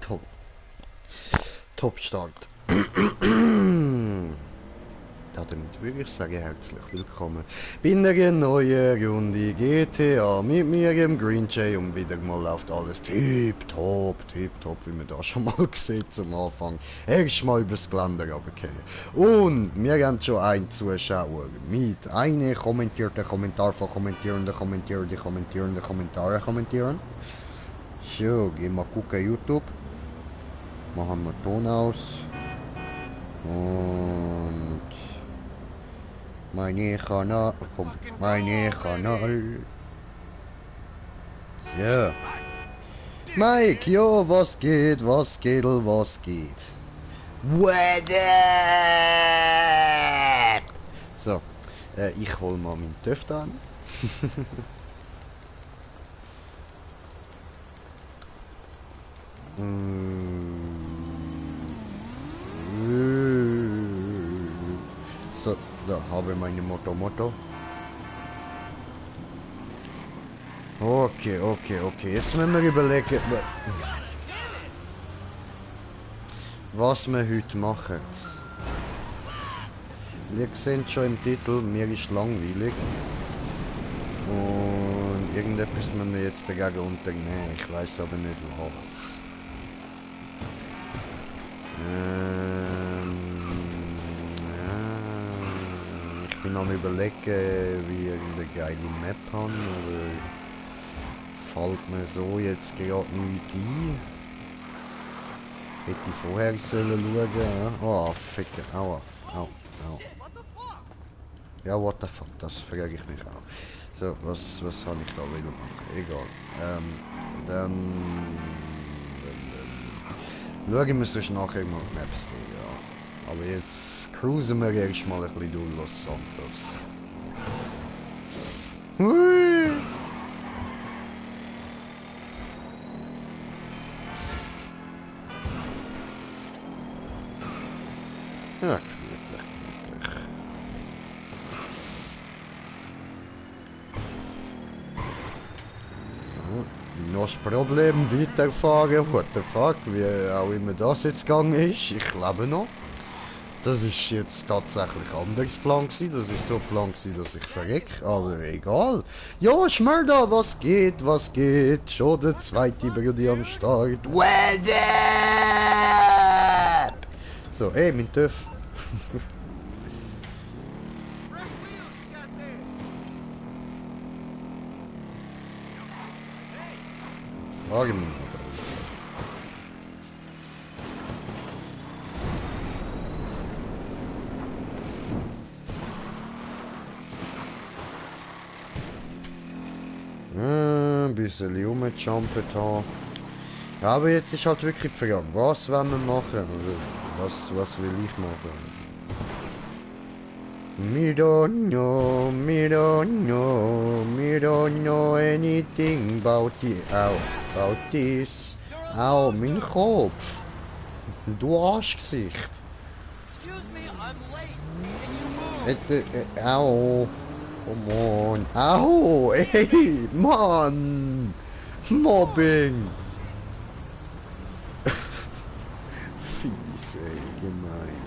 toll. Top Start. Damit würde ich sagen, herzlich willkommen bei einer neuen Runde GTA mit mir, dem Green Jay, und wieder mal läuft alles tipptopp, wie man da schon mal sieht zum Anfang. Erst mal übers Geländer runtergehen. Und wir haben schon einen Zuschauer mit einem kommentierten Kommentar von Kommentierenden. Kommentare kommentieren. So, gehen wir gucken, YouTube. Machen wir Ton aus. Und meine Kanal. Ja. Mike, jo, was geht? Was geht? What up? So, ich hol mal meinen Töft an. So, da habe ich meine Moto. Okay. Jetzt müssen wir überlegen, was wir heute machen. Ihr seht schon im Titel, mir ist langweilig. Und irgendetwas müssen wir jetzt dagegen unternehmen. Ich weiß aber nicht was. Ich bin am überlegen, wie irgendeine geile Map haben, aber fällt mir so jetzt gerade nicht ein. Hätte ich vorher sollen schauen. Oh, Ficker. Aua. Au. Ja, what the fuck, das frage ich mich auch. So, was habe ich da wieder machen? Egal. Dann schauen wir sonst nachher mal die Maps durch, ja. Aber jetzt cruisen wir erstmal ein bisschen durch Los Santos. Hui! Ja, gemütlich. Noch das Problem, weiterfahren, what the fuck, wie auch immer das jetzt gegangen ist, ich lebe noch. Das ist jetzt tatsächlich anders Plan gewesen, das ist so Plan gewesen, dass ich verreck, aber egal. Ja, Schmörder, was geht, schon der zweite Brudi am Start. What up? So, ey, mein Töff. Frage mich. Ein bisschen rumjumpen da. Ja, aber jetzt ist halt wirklich die Frage, was wollen wir machen? Oder was will ich machen? We don't know anything about this. Au, mein Kopf. Du Arschgesicht. Au. Come on. Au, ey, Mann. Mobbing. Fies, ey, gemein.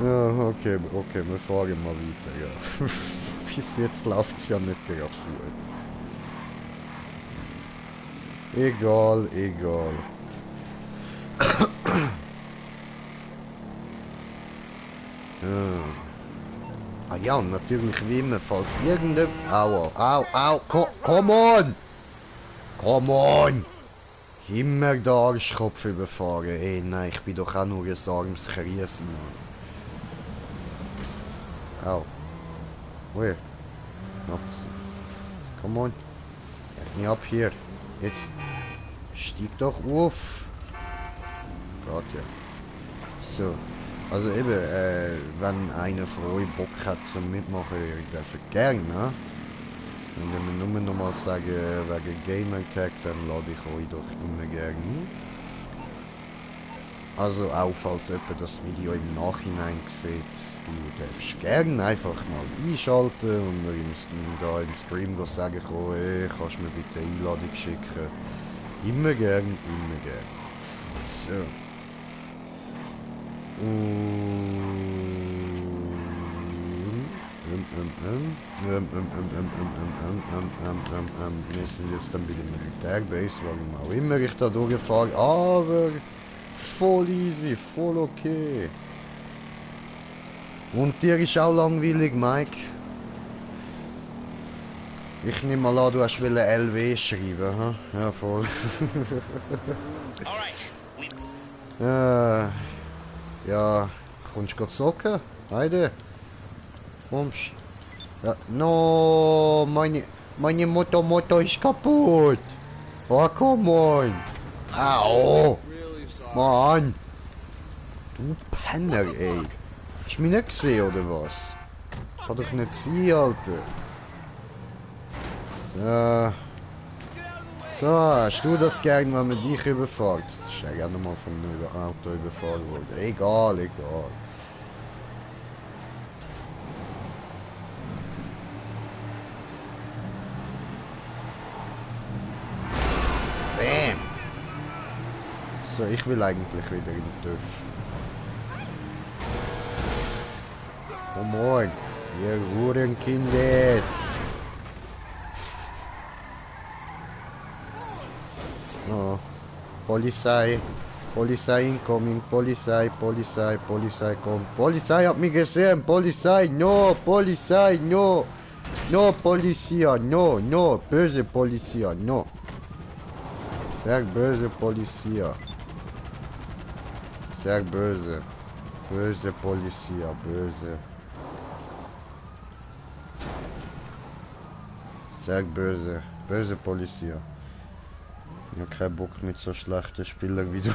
Ja, okay, wir fragen mal weiter, ja. Bis jetzt läuft es ja nicht gerade gut. Egal. Ja. Ah ja, und natürlich wie immer, falls irgendein... Au, come on! Immer den Arschkopf überfahren. Ey, nein, ich bin doch auch nur ein armes Kriesen, Mann. Au. Where? Come on. Let me up hier. Jetzt. Stieg doch auf. Gott, ja. So. Also eben, wenn einer von euch Bock hat zum Mitmachen, ich darf gerne, ne? Und wenn wir nur noch mal sagen, wegen Gamertag, dann lade ich euch doch immer gerne ein. Also auch falls jemand das Video im Nachhinein sieht, du darfst gerne einfach mal einschalten und mir im Stream sagen, oh, hey, kannst du mir bitte eine Einladung schicken. Immer gern, immer gern. So. Wir sind jetzt dann bei der Militärbase, warum auch immer ich da durchfahre, aber voll easy, voll okay. Und dir ist auch langweilig, Mike? Ich nehme mal an, du hast LW schreiben, hm? Ja, voll. Ja, kommst du zocken? Heide? Kommst? Ja, no, meine Motor ist kaputt. Oh, come on. Au. Mann. Du Penner, ey. Hast du mich nicht gesehen, oder was? Kann doch nicht sein, Alter. Ja. So, hast du das gern, wenn man dich überfährt? Das ist ja gerne mal von einem Auto überfahren worden. Egal, egal. Bam! So, ich will eigentlich wieder in den TÜV. Oh moin, ihr Hurenkindes! Oh, Polizei, Polizei incoming, Polizei, Polizei, Polizei kommt. Polizei hat mich gesehen, Polizei, no, Polizei, no! No, Polizia, no, no, böse Polizia, no. Sehr böse Polizia. Sehr böse. Böse Polizia, böse. Sehr böse. Böse Polizia. Ich hab keinen Bock mit so schlechten Spielern wie du.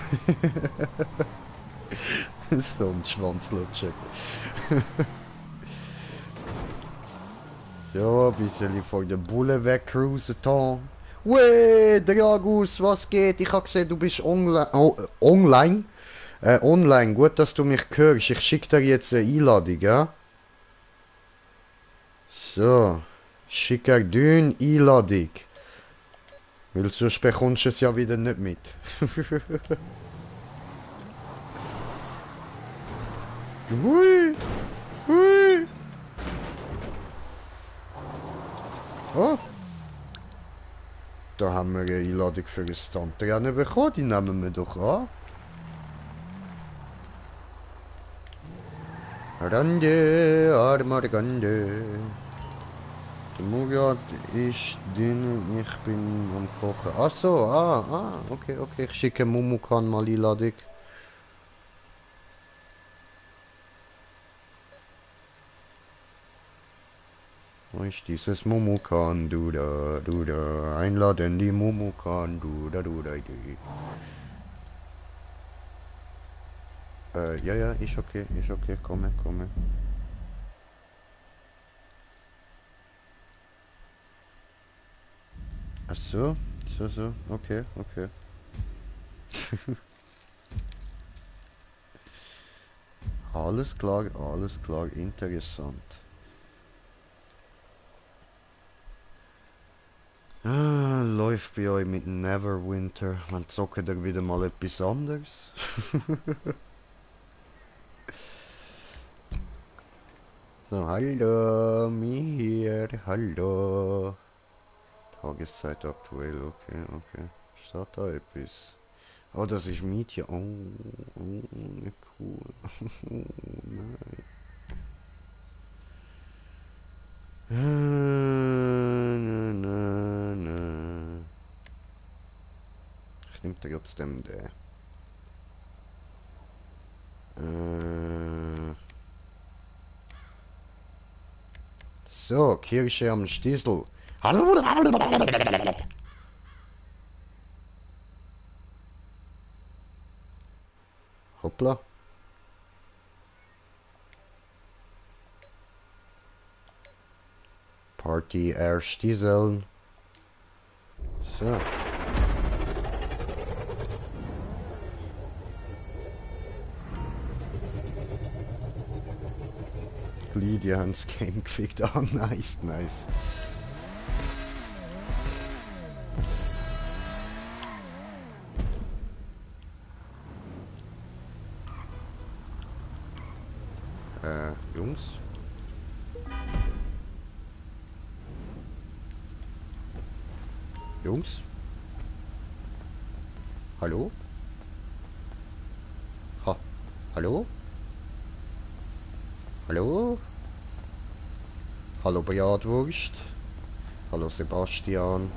So ein Schwanzlutscher. Ja, ein bisschen von der Bulle wegcruisen, Tom. Weh, Dragus, was geht? Ich hab gesehen, du bist online. Oh, online? Online, gut, dass du mich hörst. Ich schicke dir jetzt eine Einladung, ja? So. Schicke dir eine Einladung. Weil sonst bekommst du es ja wieder nicht mit. Hui! Hui! Oh! Da haben wir eine Einladung für ein Stuntrennen bekommen, die nehmen wir doch an. Rande, armer Rande. Der Murat ist dünn, ich bin am Kochen. Ach so, okay, okay. Ich schicke Mumukan mal Einladung. Wo ist dieses Mumukan? Du da, einladen die Mumukan, du da, die. Ja, ist okay, komme, komme. Ach so, so, okay, okay. Alles klar, interessant. Ah, läuft bei euch mit Neverwinter. Man zockt ihr wieder mal etwas anderes. So, hallo, mir hier, hallo. Tageszeit aktuell, okay, okay. Steht da etwas? Oh, das ist Mietja. Oh, cool. Nein. Na. Ich nehme trotzdem den. So, Kirsche am Stiesel. Hoppla. Party Air Stiesel. So. gleich, die haben das Game gefickt. Ah, nice, nice. Jungs? Jungs? Hallo? Ha. Hallo? Hallo? Hallo Bratwurst? Hallo Sebastian?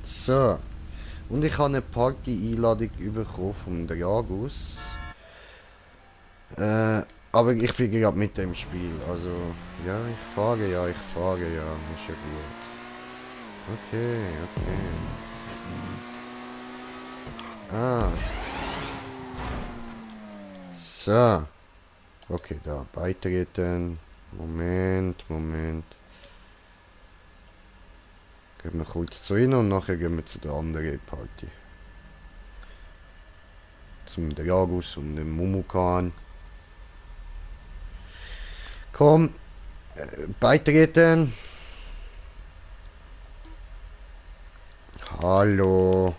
So. Und ich habe eine Party-Einladung bekommen vom Dragus. Aber ich bin gerade mit dem Spiel. Also, ja, ich fahre ja. Ist ja gut. Okay, okay. Ah. So. Okay, da. Beitreten. Moment, Moment. Gehen wir kurz zu ihnen und nachher gehen wir zu der anderen Party. Zum Dragus und dem Mumukan. Komm, beitreten. Hallo.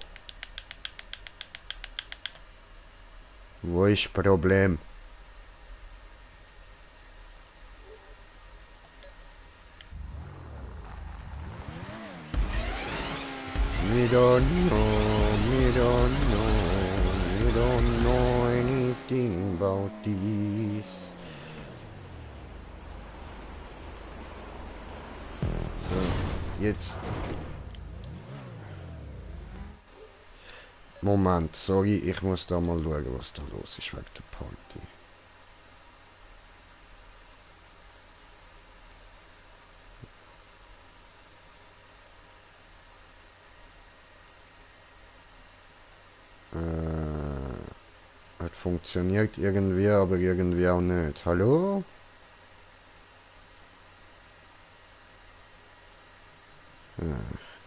Wo ist Problem? We don't know anything about this. So, jetzt. Moment, sorry, ich muss da mal schauen, was da los ist wegen der Party. Es funktioniert irgendwie, aber irgendwie auch nicht. Hallo?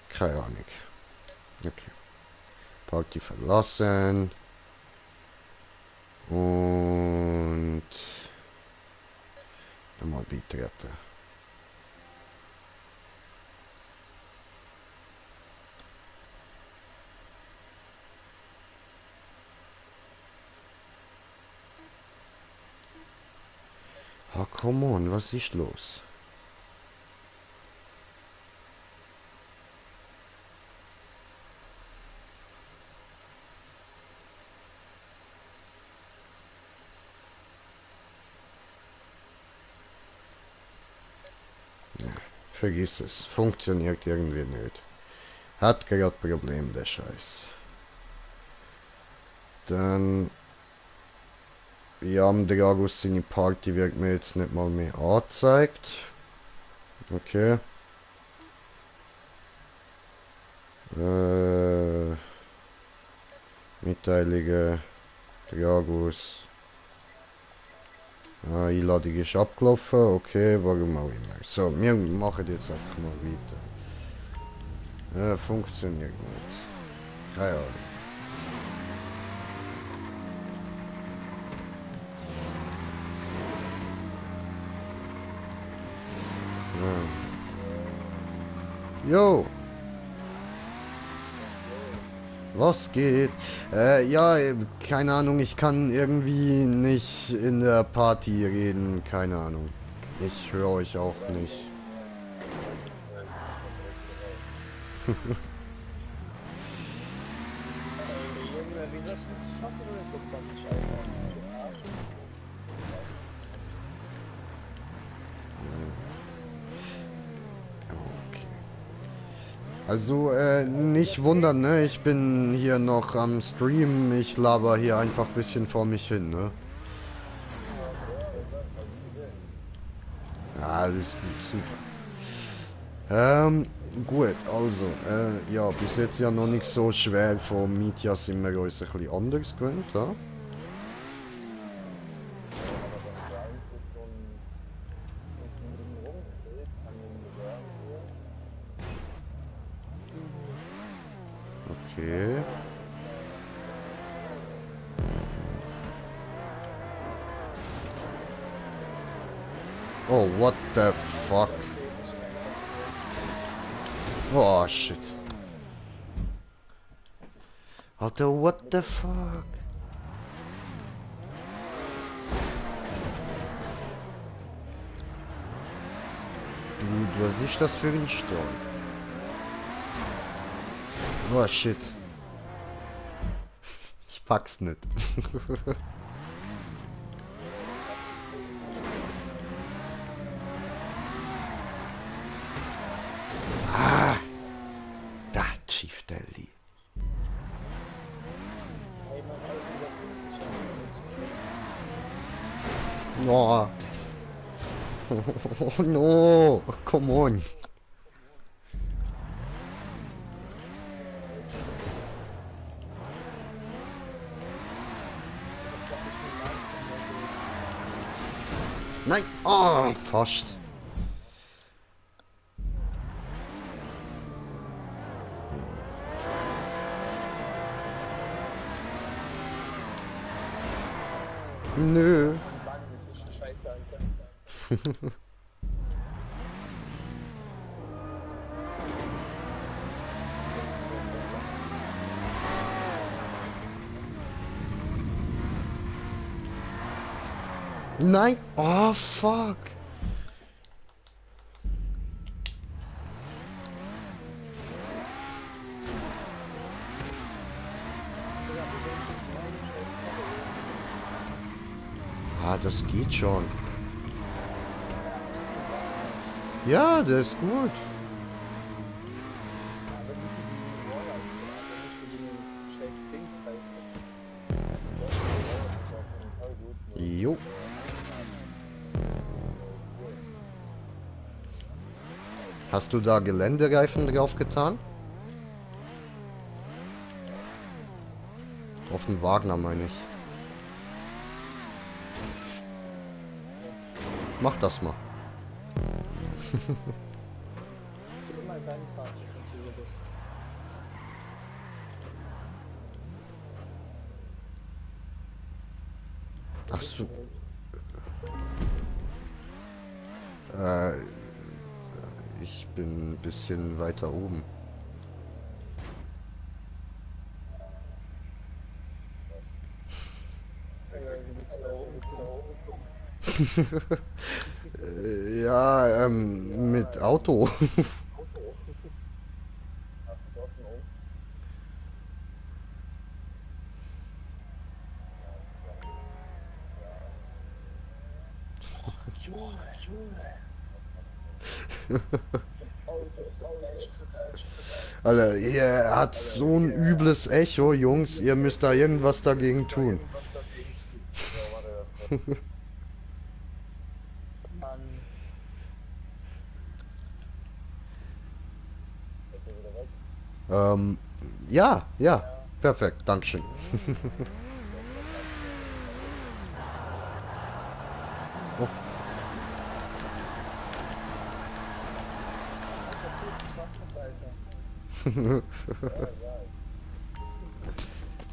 Keine Ahnung. Okay. Party verlassen. Und nochmal beitreten. Ah, come on, was ist los? Vergiss es. Funktioniert irgendwie nicht. Hat gerade Problem, der Scheiß. Dann... Ja, am Dragus seine Party wird mir jetzt nicht mal mehr angezeigt. Okay. Mitteilungen. Dragus. Ah, Einladung ist abgelaufen. Okay, warum auch immer. So, wir machen jetzt einfach mal weiter. Funktioniert nicht. Keine Ahnung. Jo! Was geht? Ja, keine Ahnung, ich kann irgendwie nicht in der Party reden, keine Ahnung. Ich höre euch auch nicht. Also, nicht wundern, ne? Ich bin hier noch am Stream. Ich laber hier einfach ein bisschen vor mich hin, ne? Ja, alles gut, super. Gut, also, ja, bis jetzt ja noch nicht so schwer. Von Mietja sind wir uns ein bisschen anders gewöhnt, ja? Okay. Oh, what the fuck? Oh, shit. Alter, what the fuck? Du, was ist das für ein Stau? Oh, shit. Ich pack's nicht. Ah, da, Chief Daly. No. Oh, no, come on. Nein, oh, fast. Nö. Nein, oh, fuck. Ah, das geht schon. Ja, der ist gut. Jo. Hast du da Geländereifen drauf getan? Auf den Wagner meine ich. Mach das mal. Ach so. Ich bin ein bisschen weiter oben. Ja, mit Auto. Alter, ihr hat so ein übles Echo, Jungs. Ihr müsst da irgendwas dagegen tun. Ähm, ja, ja, perfekt, Dankeschön. Oh.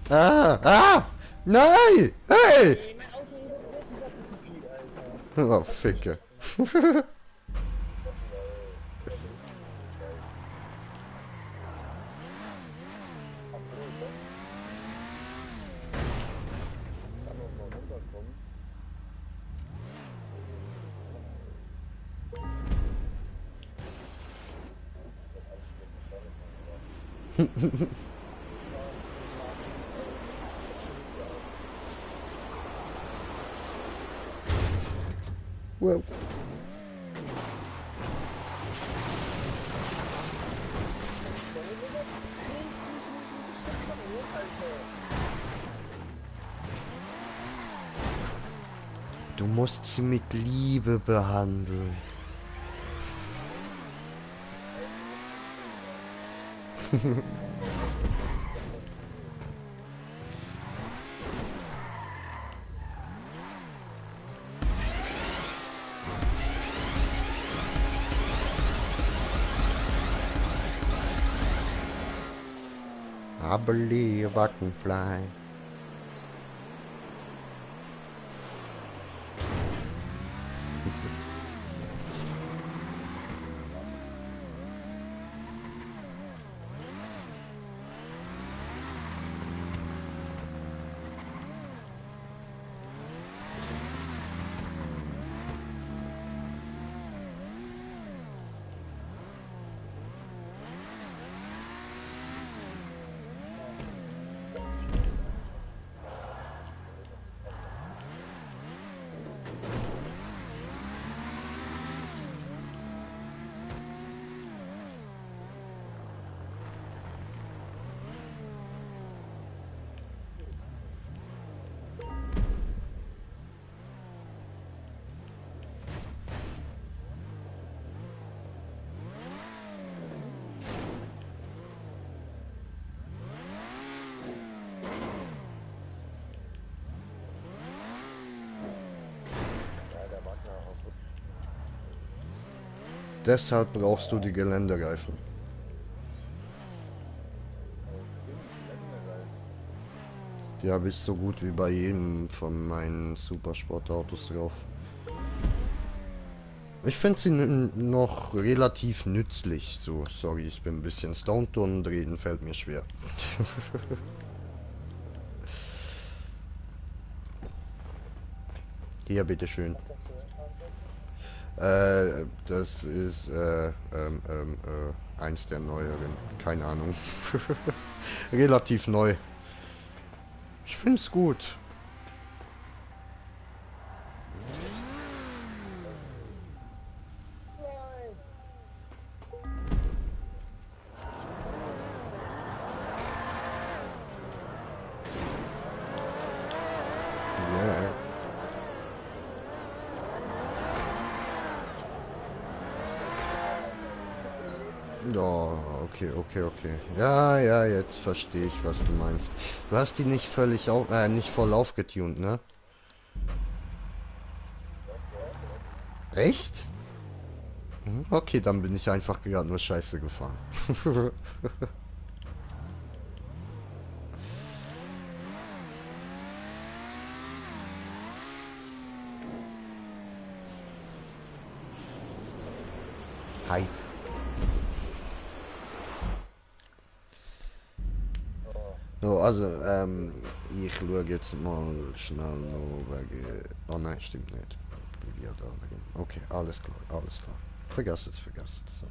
Ah, ah, nein, hey! Oh, Ficke. Well. Du musst sie mit Liebe behandeln. I believe I can fly. Deshalb brauchst du die Geländereifen. Die habe ich so gut wie bei jedem von meinen Supersportautos drauf. Ich finde sie noch relativ nützlich. So, sorry, ich bin ein bisschen stoned und reden fällt mir schwer. Hier, bitteschön. Das ist eins der neueren. Keine Ahnung. Relativ neu. Ich finde es gut. Ja. Ja, okay, okay, okay. Ja, ja, jetzt verstehe ich, was du meinst. Du hast die nicht völlig nicht voll aufgetunt, ne? Echt? Mhm, okay, dann bin ich einfach gerade nur scheiße gefahren. Hi. So, also, ich schaue jetzt mal schnell noch wegen... Oh nein, stimmt nicht. Bin ja da. Okay, alles klar, alles klar. Vergiss es, vergiss es. So.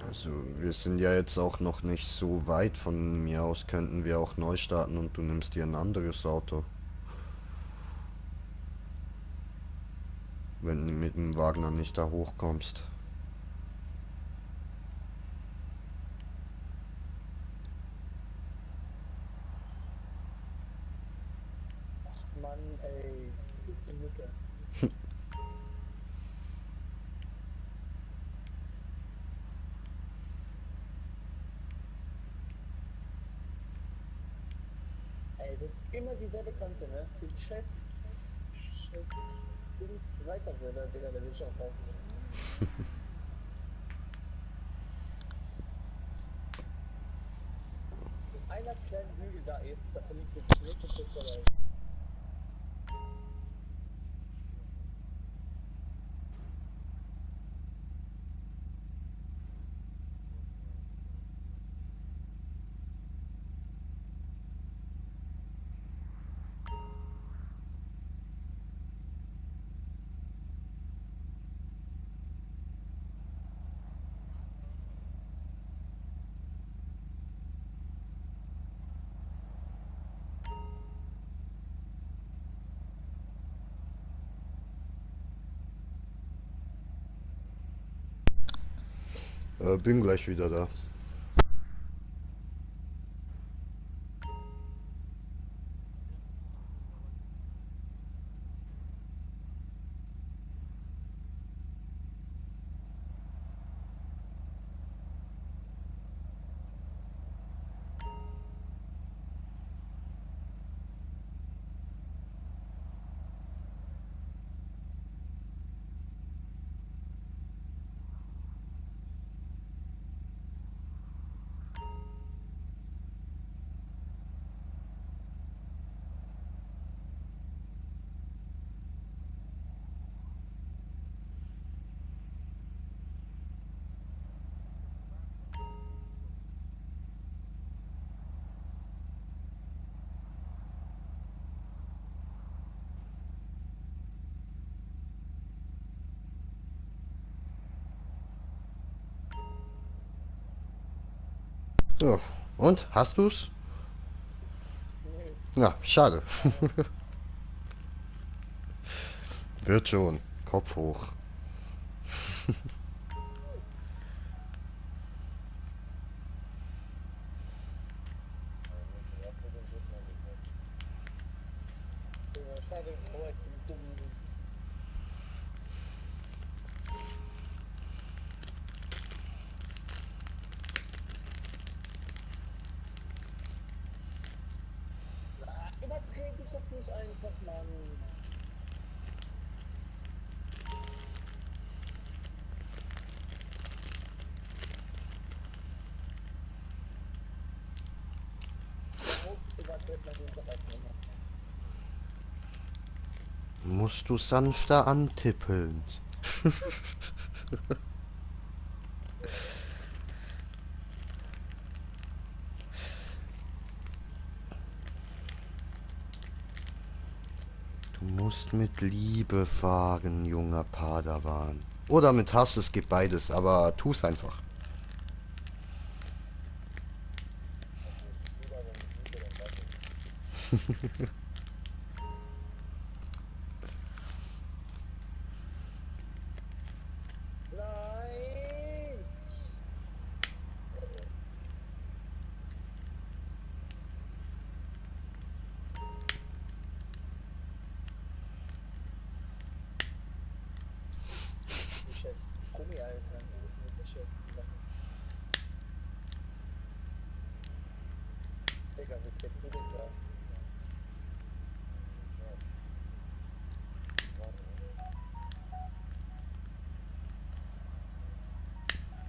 Also, wir sind ja jetzt auch noch nicht so weit. Von mir aus könnten wir auch neu starten und du nimmst dir ein anderes Auto. Wenn du mit dem Wagner nicht da hochkommst. Bin gleich wieder da. So, und? Hast du's? Nee, Ja, schade. Wird schon. Kopf hoch. ja, schade, korrekt, den dummen. Na, überdreh dich doch nicht einfach, Mann. So überdreht man den doch erstmal immer. Musst du sanfter antippeln. Du musst mit Liebe fahren, junger Padawan. Oder mit Hass, es gibt beides, aber tu's einfach. Lieber, wenn ich liebe, dann lass es. Nein! Du scheiß Gummi, Alter. Du bist mit der scheiß Sachen. Digga, wie kriegst du den da?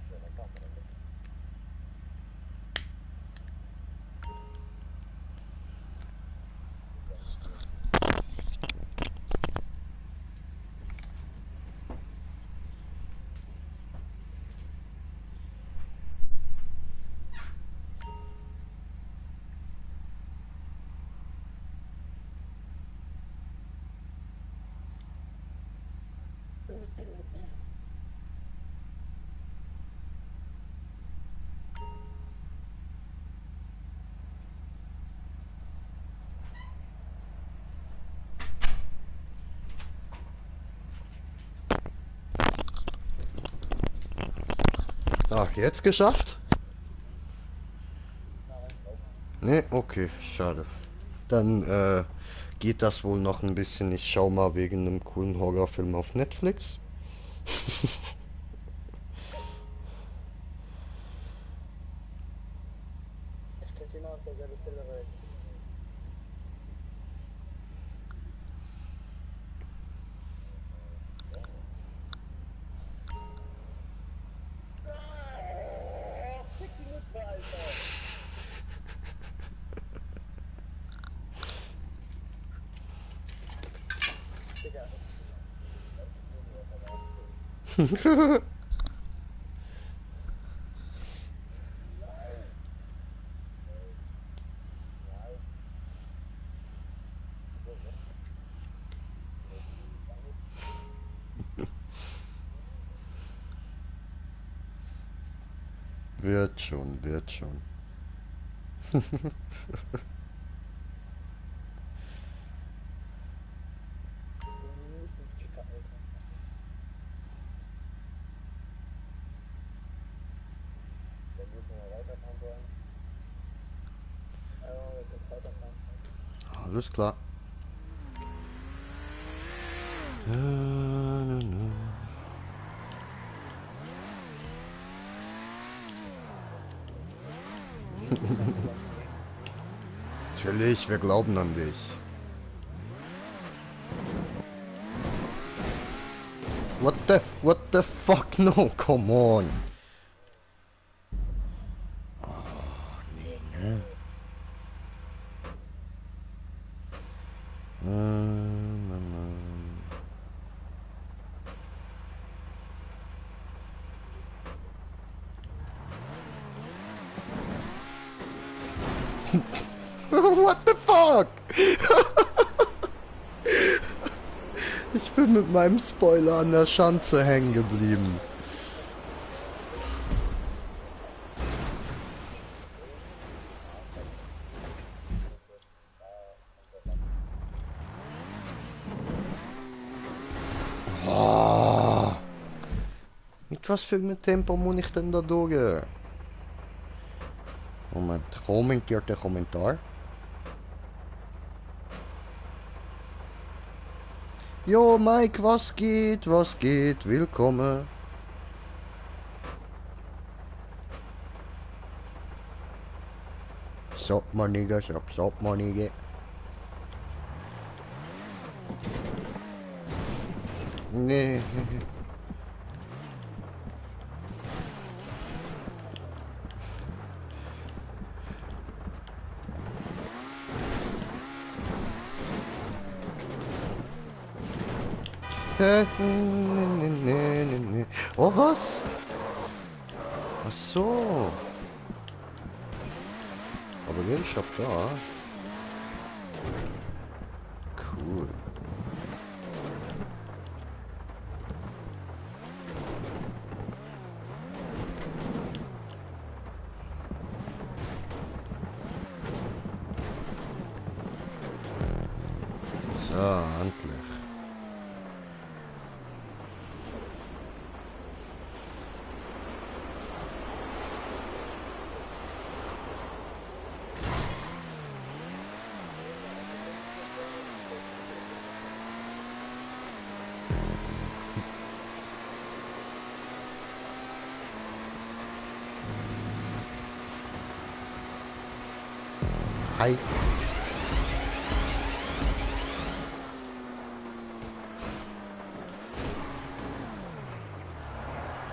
Ja, dann kann man damit. Ah, jetzt geschafft? Nein, nope. Ne, okay, schade. Dann geht das wohl noch ein bisschen. Ich schau mal wegen einem coolen Horrorfilm auf Netflix. Ich könnte immer aus derselben Stelle rein. Ah, fick die Mütze, Alter! Digga, ich will mir das aber abziehen. Nein! Nein! So, ne? Nee, danke. Wird schon, wird schon. Du Miesenficker, Alter. Dann müssen wir weiterfahren sollen. Ja, wir können weiterfahren. Alles klar. Kannst du langsam gehen? Natürlich, wir glauben an dich. What the fuck? No, come on. What the fuck? Ich bin mit meinem Spoiler an der Schanze hängen geblieben. was für ein Tempo muss ich denn da durch? Moment, kommentiert der Kommentar. Jo, Mike, was geht? Was geht? Willkommen. So, manige, so, manige. Nee. Oh, was? Ach so. Aber den Shop da. Cool. So, endlich. Hi.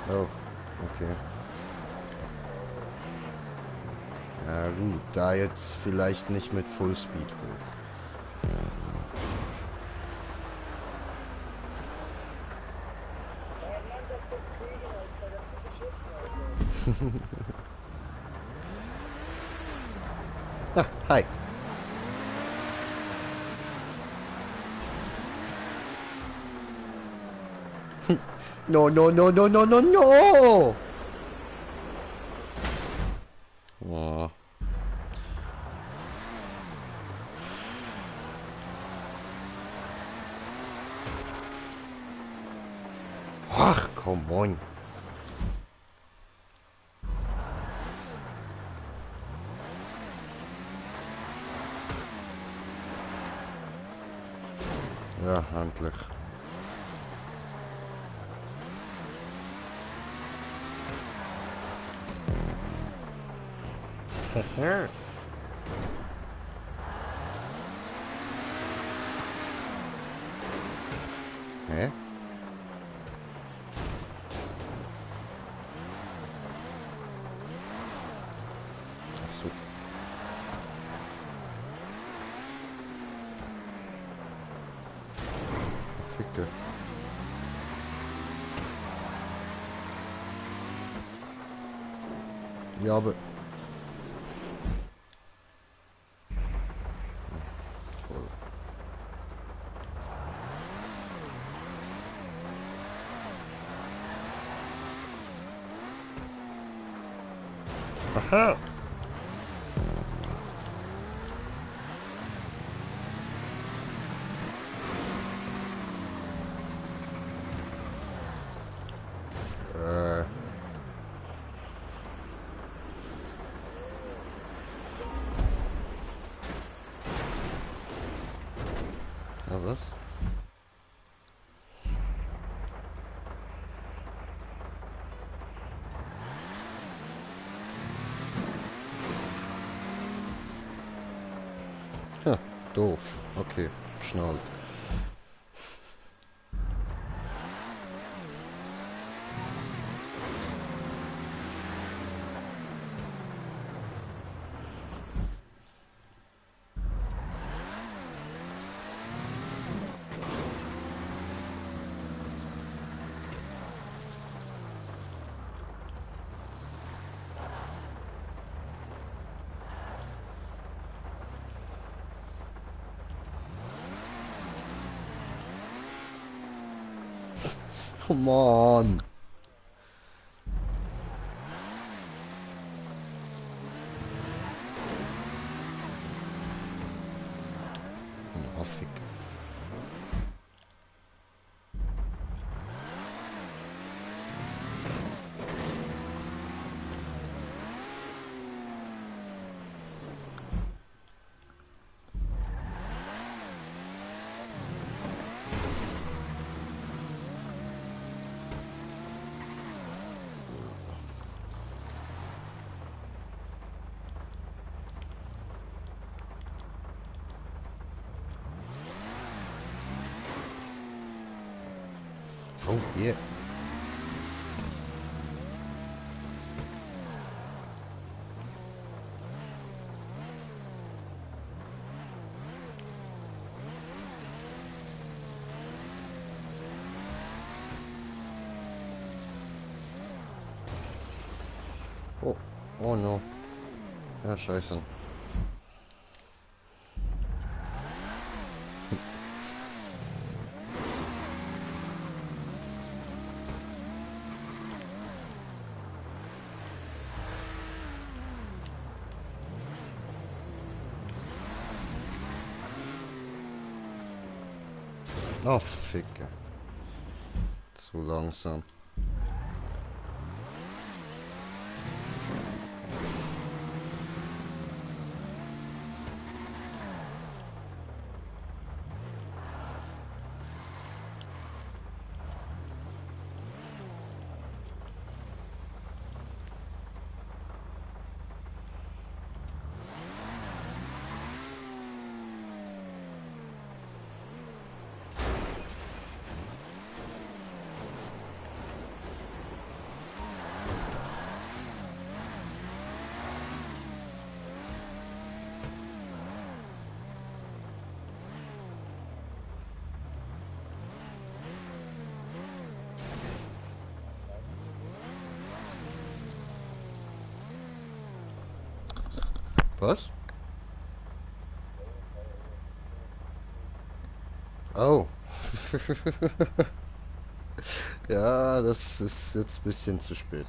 Oh, okay. Ja gut, da jetzt vielleicht nicht mit Fullspeed hoch. Er lernt das jetzt kriegen, Alter. Das ist beschissen, Alter. Ah, hi. No, no, no, no, no, no, no! Oh. Ach, komm on. Ja, endlich. Hä? Ach so. Ficke. Ja, aber... Toll. Aha! Äh... Ja, was? Ha, doof. Okay, schnallt. Come on! Affig. Oh, hier. Oh, oh no. Ja, scheiße. Oh, Ficke. Zu langsam. Was? Oh. Ja, das ist jetzt ein bisschen zu spät.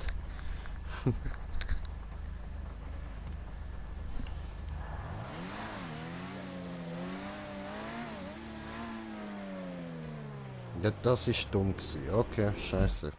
Ja, das ist dumm gewesen. Okay, scheiße.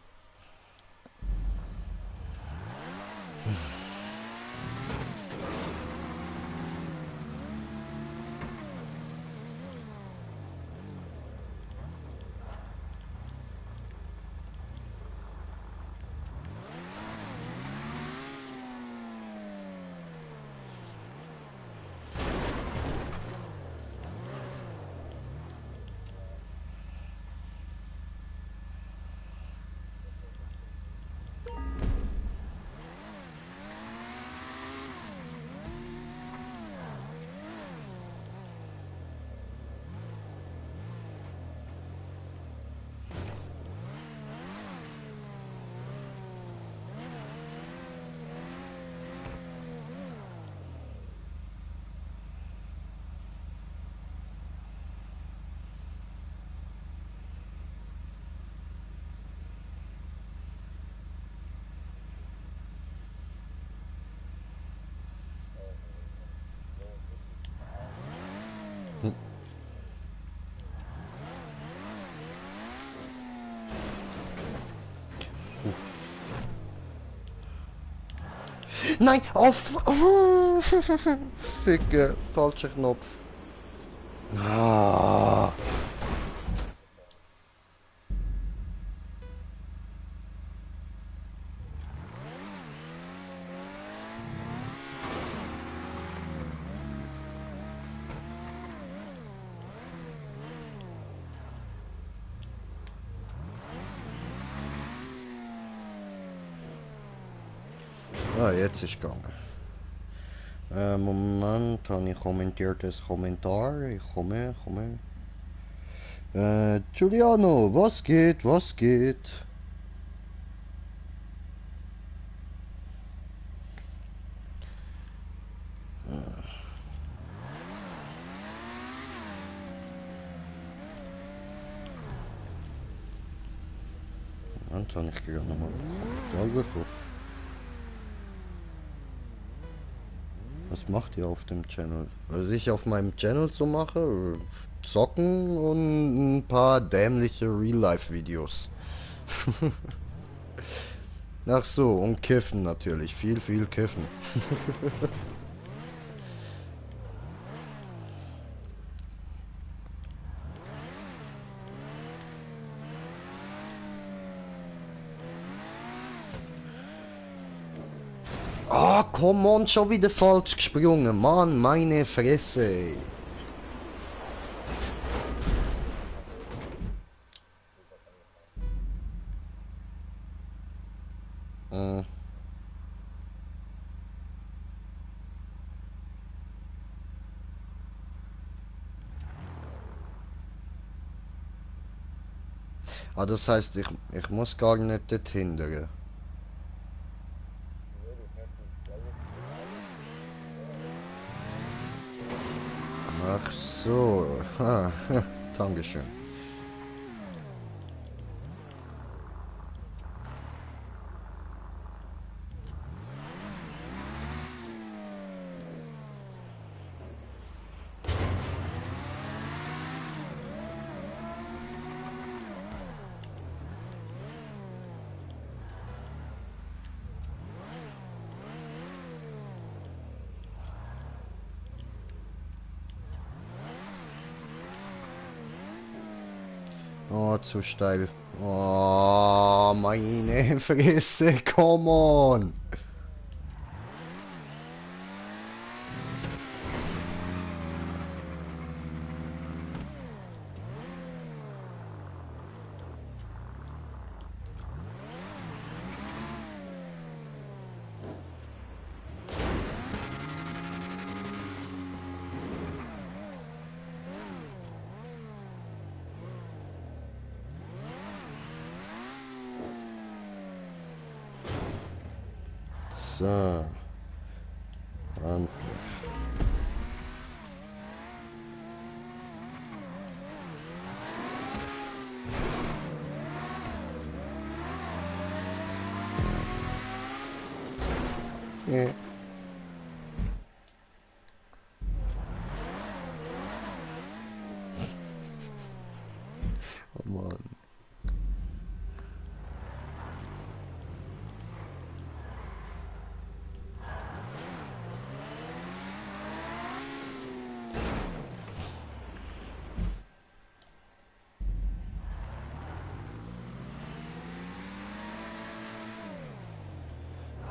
Hm. Nein, auf! Oh, Ficke, falscher Knopf. Ah. Ah, jetzt ist gegangen. Moment, habe ich kommentiertes Kommentar. Ich komme. Giuliano, was geht, was geht? Moment, habe ich gerade nochmal Kommentar bekommen. Was macht ihr auf dem Channel? Was ich auf meinem Channel so mache? Zocken und ein paar dämliche Real-Life-Videos. Ach so, und kiffen natürlich. Viel kiffen. Ah, komm on, schon wieder falsch gesprungen. Mann, meine Fresse. Ah, das heißt, ich muss gar nicht dort hindern. Nee, du fährst nicht gleich geradeaus Ach so. Ha, Dankeschön. Oh, zu steil. Oh, meine Fresse, come on. So, endlich. Ja. Oh Mann.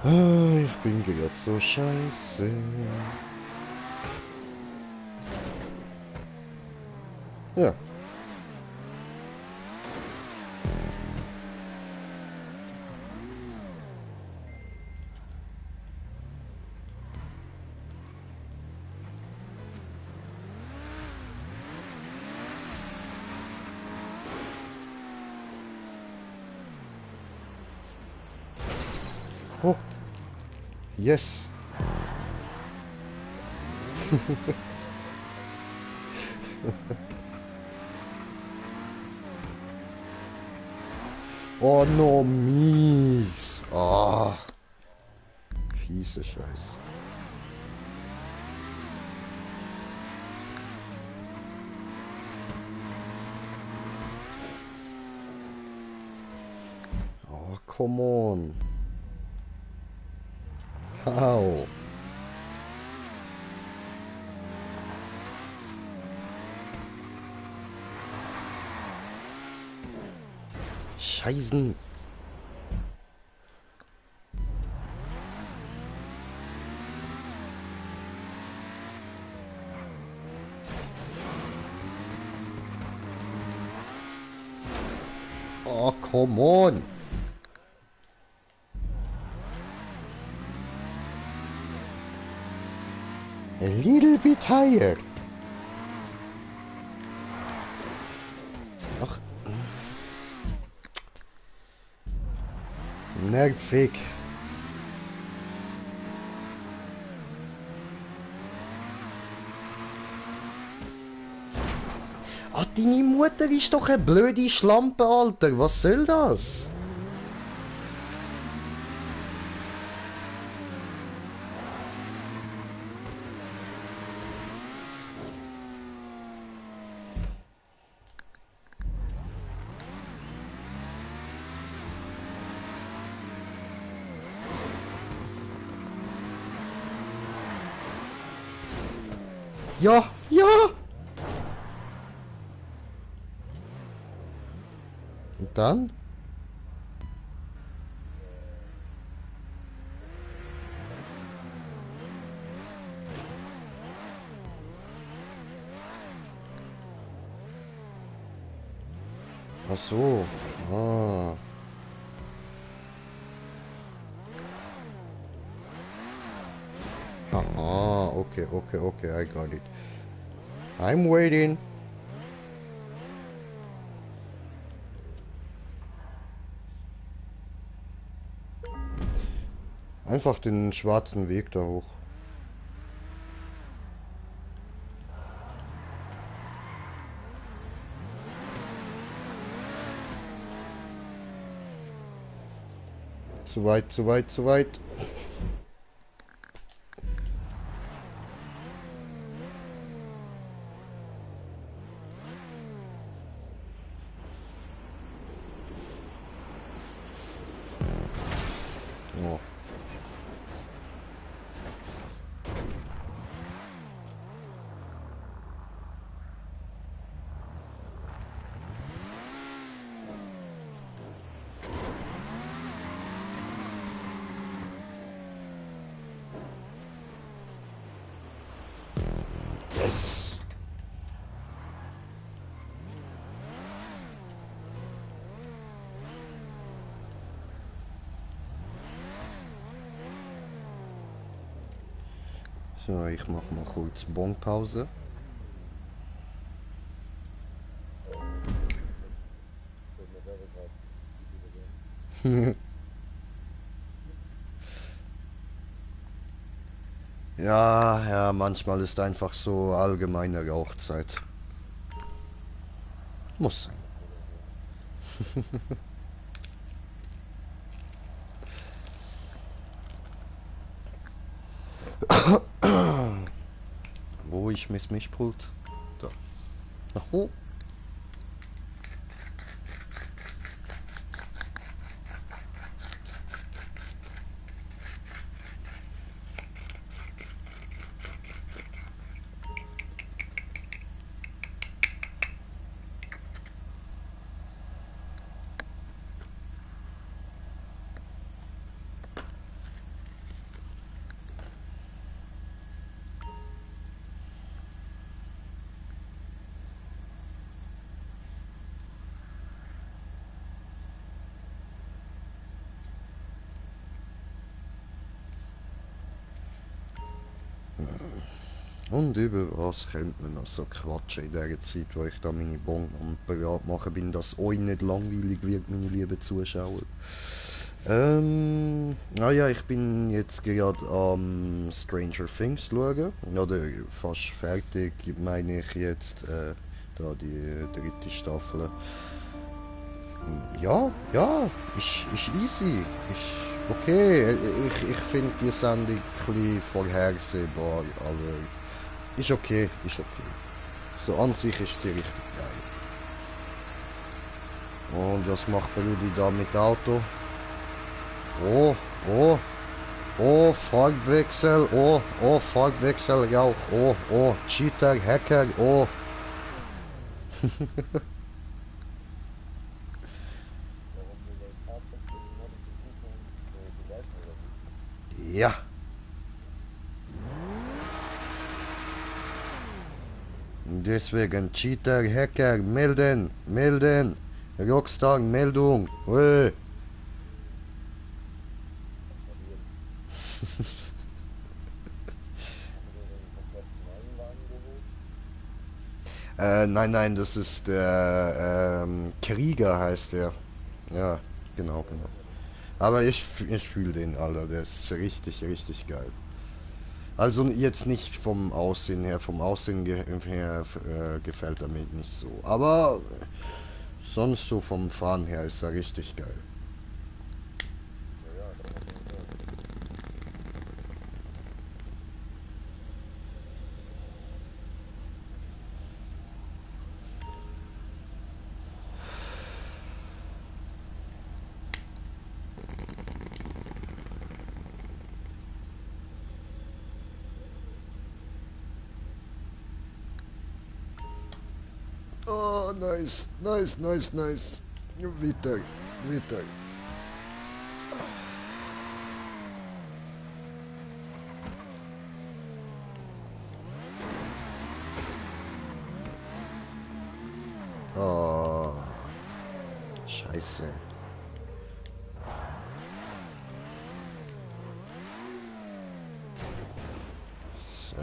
Ah, ich bin gerade so scheiße. Ja. Oh, yes. Oh, no, mies. Ah, fiese Scheiß. Oh, come on. How? Scheißen. Oh, come on. A little bit higher. Ach, nervig. Ah, deine Mutter ist doch eine blöde Schlampe, Alter. Was soll das? Ja, ja. Und dann? Ach so. Ah. Ah, okay, okay, okay, I got it. I'm waiting. Einfach den schwarzen Weg da hoch. Zu weit, zu weit, zu weit. Oh. Yes. So, ich mache mal kurz Bonpause. Ja, ja, manchmal ist einfach so allgemeine Rauchzeit. Muss sein. Wo ich Mischpult? Da. Ach, oh. Und über was könnte man noch so quatschen in der Zeit, wo ich da meine Bon am bereit machen bin, dass euch nicht langweilig wird, meine lieben Zuschauer. Naja, ich bin jetzt gerade am Stranger Things schauen. Oder fast fertig, meine ich jetzt. Da die dritte Staffel. Ja, ja, ist easy. Ist okay. Ich finde die Sendung ein bisschen vorhersehbar, aber ist okay, ist okay. So an sich ist sie richtig geil. Und was macht Brudi da mit Auto? Oh, oh, oh, Farbwechsel, oh, Farbwechsel, Rauch, oh, Cheater, Hacker, oh. Warum du dein Fahrzeug für die nordischen Prüfung beweisen oder wie? Ja. Deswegen Cheater, Hacker, melden, melden. Rockstar, Meldung. Hey. Reparieren. Hast du dir den kompletten neuen Wagen geholt? Nein, nein, das ist der Krieger heißt der. Ja, genau, Ja, genau. kenn ich. Aber ich fühle den, Alter, der ist richtig, richtig geil. Also jetzt nicht vom Aussehen her, vom Aussehen her gefällt er mir nicht so. Aber sonst so vom Fahren her ist er richtig geil. Ja, ja, kann man schon hören. Oh, nice, nice, nice, nice. Weiter, weiter. Oh, scheiße. So.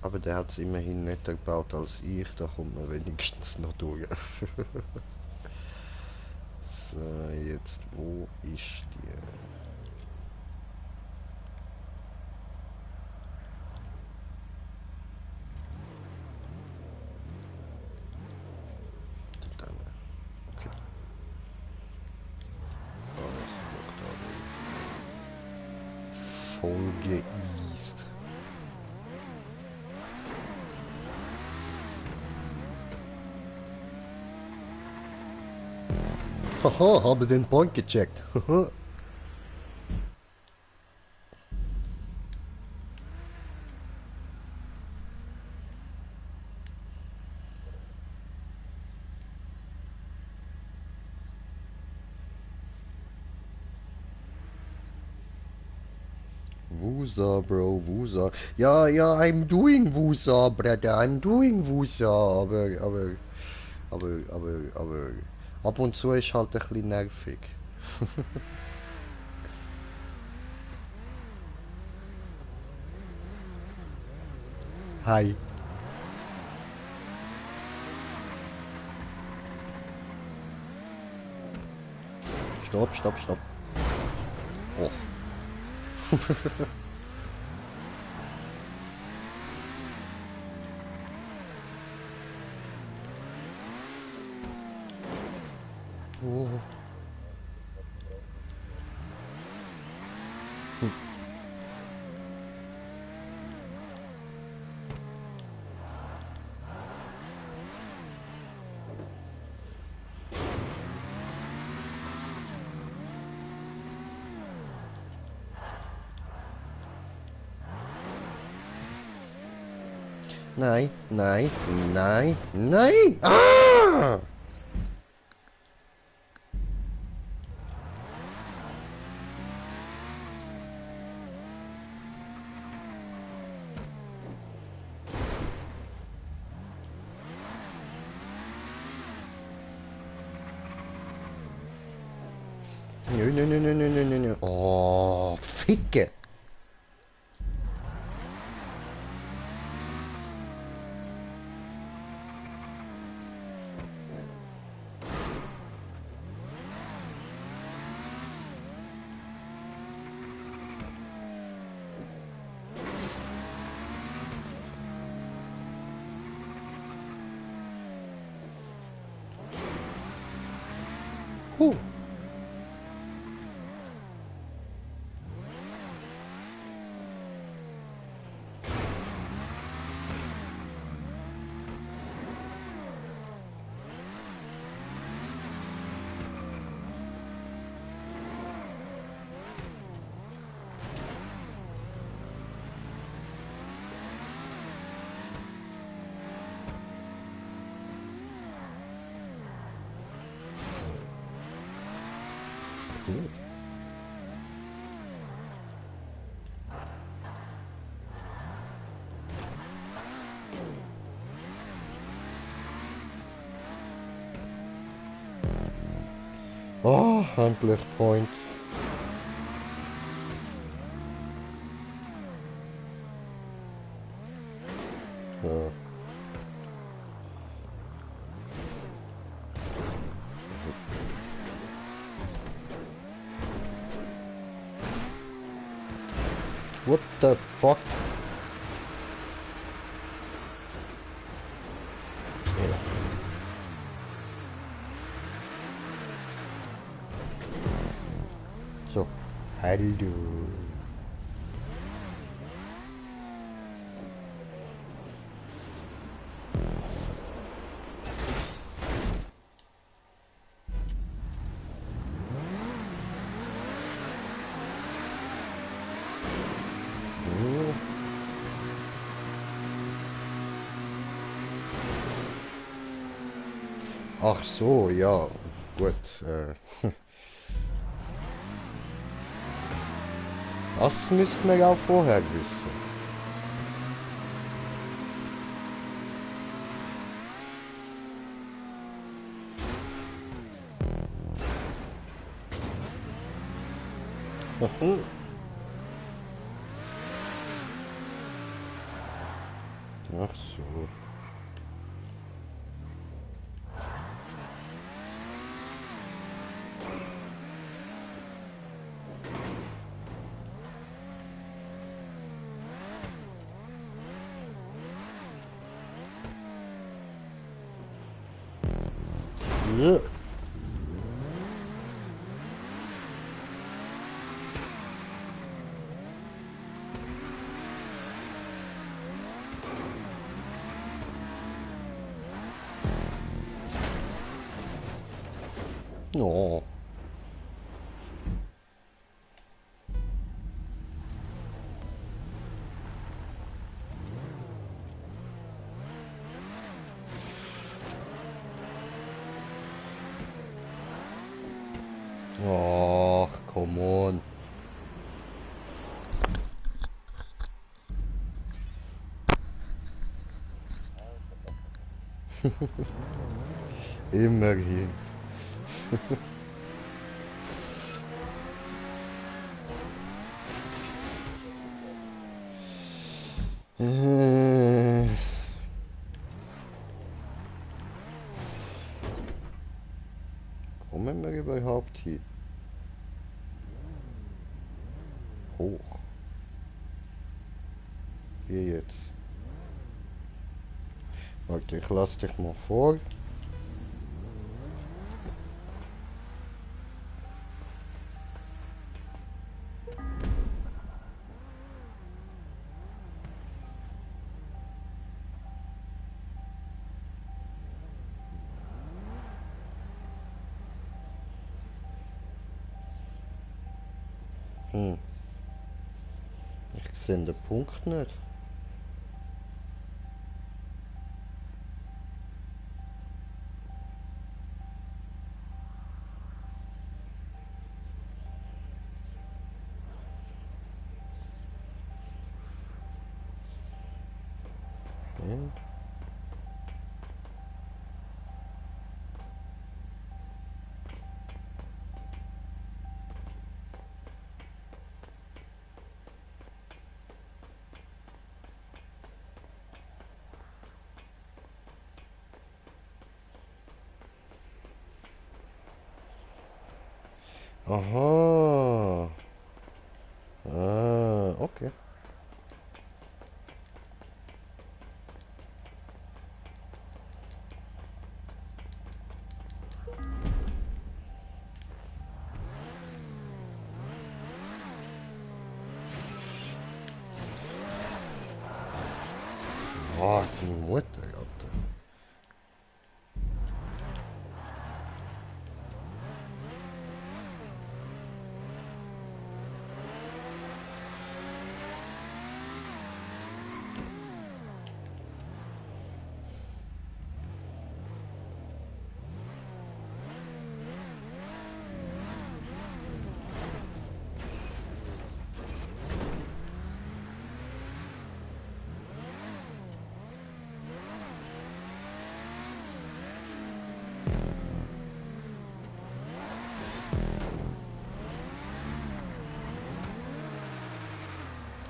Aber der hat es immerhin netter gebaut als ich, da kommt man wenigstens noch durch. So, jetzt, wo ist die? voll geeast. Haha, habe den Point gecheckt. Wusa, Bro, Wusa. Ja, ja, I'm doing Wusa, Brother, I'm doing Wusa, aber, ab und zu ist halt ein bisschen nervig. Hi. Stopp, stopp, stopp. Oh. Oh. Nein, nein, nein, nein! Ah! Nö, nö, nö, nö, nö, nö, nö, nö. Oh, Ficke! Huh. Oh, endlich Point. Ja. What the fuck? Ja. So, hallo. Hm. Ach so, ja, gut. Das müssten wir ja auch vorher wissen. Mhm. Ach so. Ja. Oh. Och, come on. Immerhin. Äh. Kommen wir überhaupt hier hoch? Wie jetzt? Warte, ich lass dich mal vor. Hm. Ich sehe den Punkt nicht. Hm. Aha. Ah, okay. Ah, die Mutter, Alter.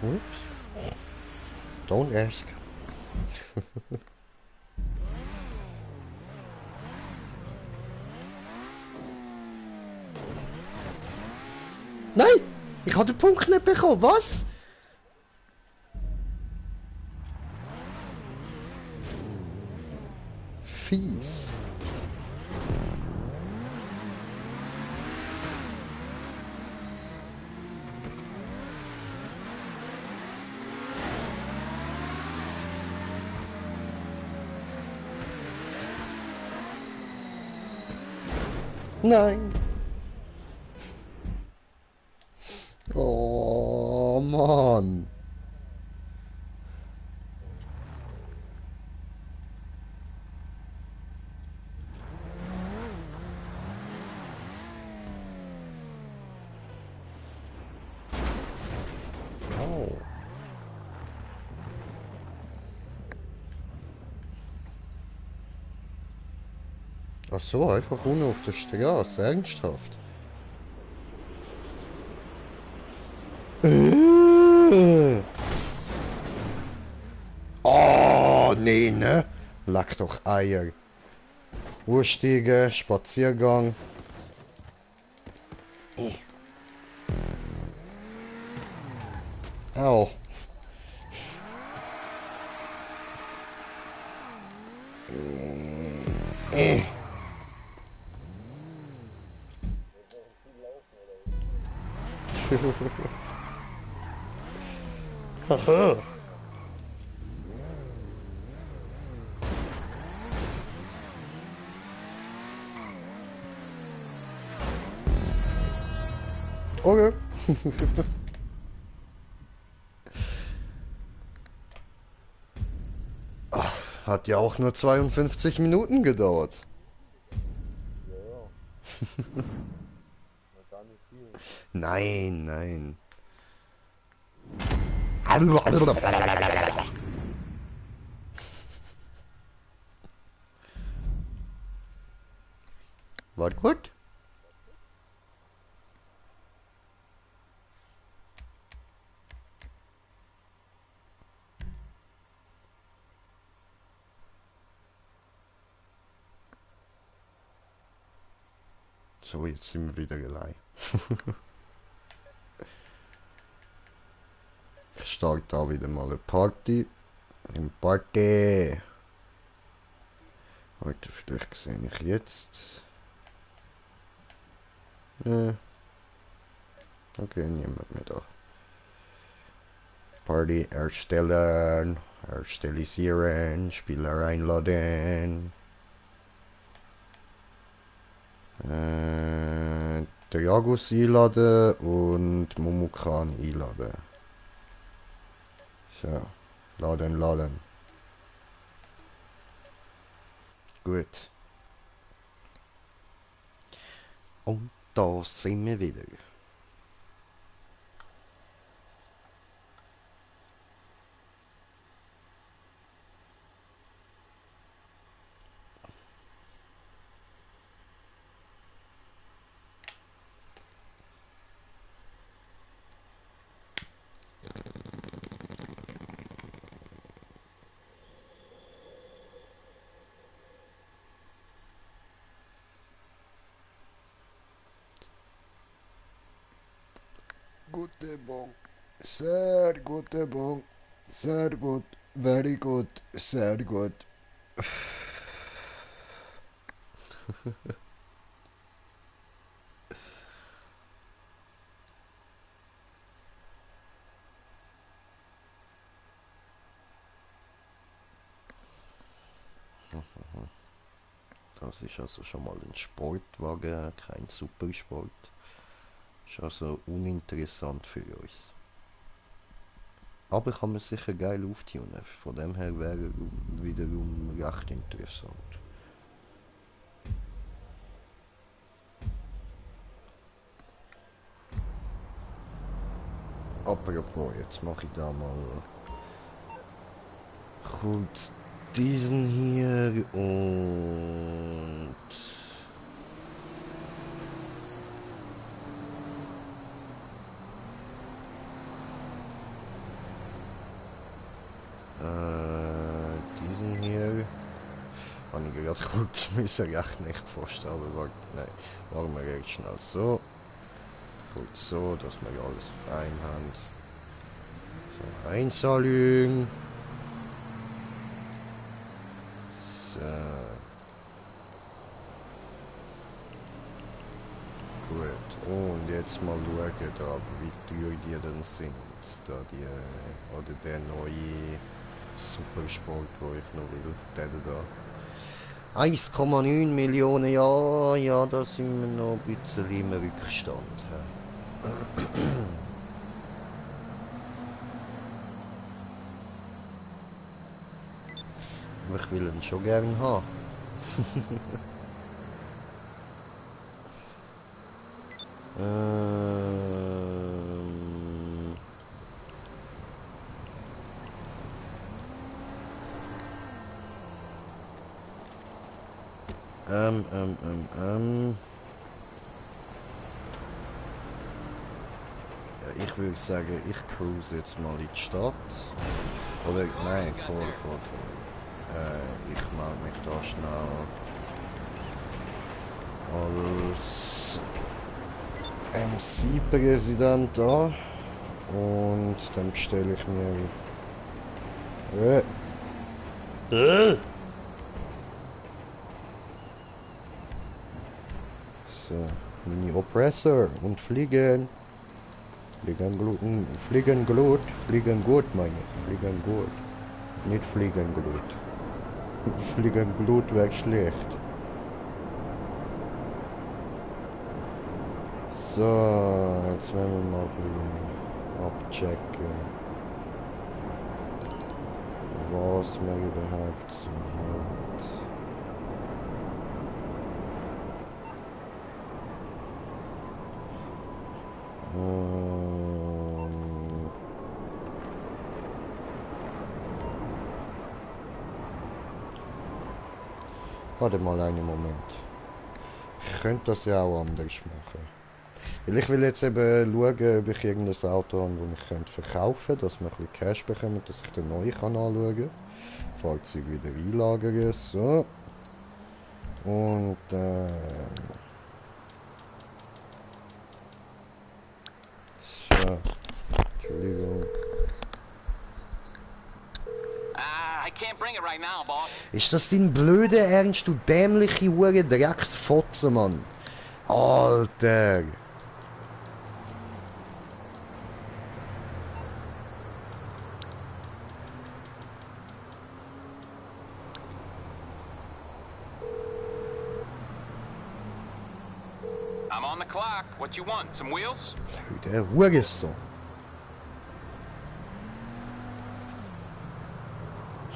Oops. Don't ask. Nein! Ich habe den Punkt nicht bekommen. Was? Fies. Nein. Oh Mann. Oh. Ach so, einfach ohne auf der Straße, ernsthaft. Oh, nee, ne? Leck doch Eier. Urstiege, Spaziergang. Au. Äh. Aha. Okay. Ah, hat ja auch nur 52 Minuten gedauert. Ja, ja. Na, gar nicht viel. Nein, nein. War gut? So, jetzt sind wir wieder gleich. Ich starte da wieder mal eine Party. Eine Party. Heute vielleicht sehe ich jetzt. Okay, niemand mehr da. Party erstellen. Erstellisieren. Spieler einladen. Dragus einladen und Mumukan einladen. So, laden, laden. Gut. Und da sind wir wieder. Gute Bon. Sehr gute Bon. Sehr gut. Very good. Sehr gut. Das ist also schon mal ein Sportwagen, kein Supersport. Ist also uninteressant für uns. Aber kann man sicher geil auftunen. Von dem her wäre er wiederum recht interessant. Apropos, jetzt mache ich da mal kurz diesen hier und diesen hier. Habe ich gerade kurz müssen rechnen, ich fast, aber warte, nein, machen wir jetzt schnell so. Kurz so, dass wir alles auf einem haben. So, Einzahlung. So. Gut, und jetzt mal schauen, da, wie teuer die denn sind. Da die, oder der neue Supersport, wo ich noch will, der da. 1,9 Millionen, ja, ja, da sind wir noch ein bisschen im Rückstand. Aber ich will ihn schon gern haben. Ähm, ähm, ähm, ähm. Ja, ich würde sagen, ich cruise jetzt mal in die Stadt. Oder, nein, vor. Ich melde mich da schnell als MC-Präsident an. Und dann bestelle ich mir... So, Mini-Oppressor und fliegen. Fliegen gut, meine ich. Fliegen gut. Nicht fliegen gut. Fliegen gut wäre schlecht. So, jetzt werden wir mal ein bisschen abchecken, was wir überhaupt so haben. Warte mal einen Moment. Ich könnte das ja auch anders machen. Weil ich will jetzt eben schauen, ob ich irgendein Auto habe, das ich könnte verkaufen könnte, dass wir ein bisschen Cash bekommen, dass ich den neuen kann anschauen kann. Fahrzeug wieder einlagern, so. Und so. Entschuldigung. I can't bring it right now, boss. Ist das dein blöder Ernst, du dämliche Hure Drecksfotze, Mann? Alter! I'm on the clock. What you want? Some wheels? Blöder Hurensohn.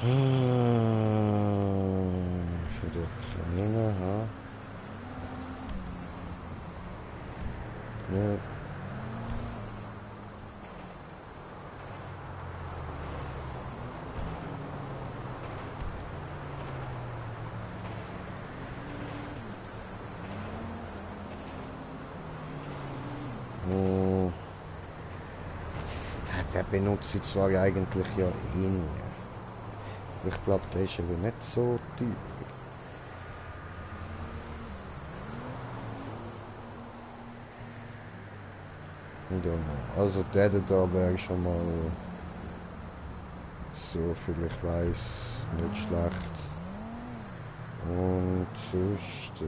Für die Kleine, ha? Ja. Der benutzt sie zwar eigentlich ja eh nie. Aber ich glaube, der ist aber nicht so teuer. I don't know. Also der da wäre schon mal so viel ich weiß nicht schlecht. Und sonst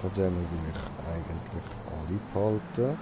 von denen will ich eigentlich alle behalten.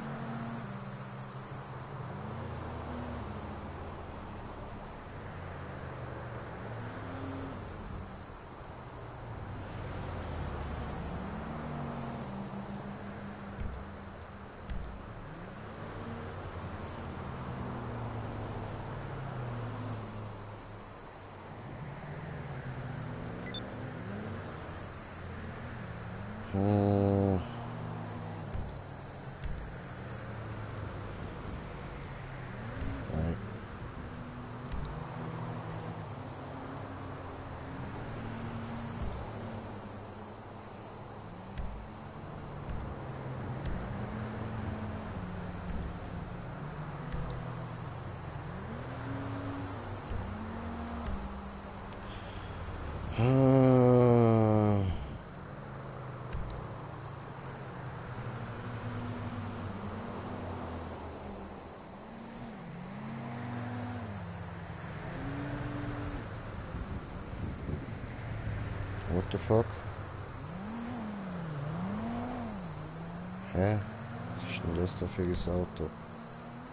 What the fuck? Hä? Was ist denn das da für ein Auto?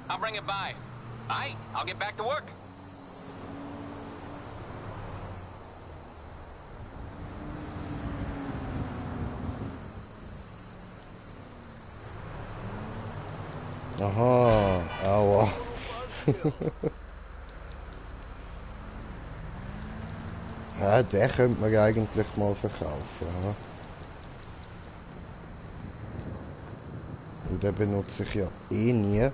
I'll bring it by. Aight, I'll get back to work. Aha, aua. Ja, den könnte man eigentlich mal verkaufen. Ja. Und den benutze ich ja eh nie.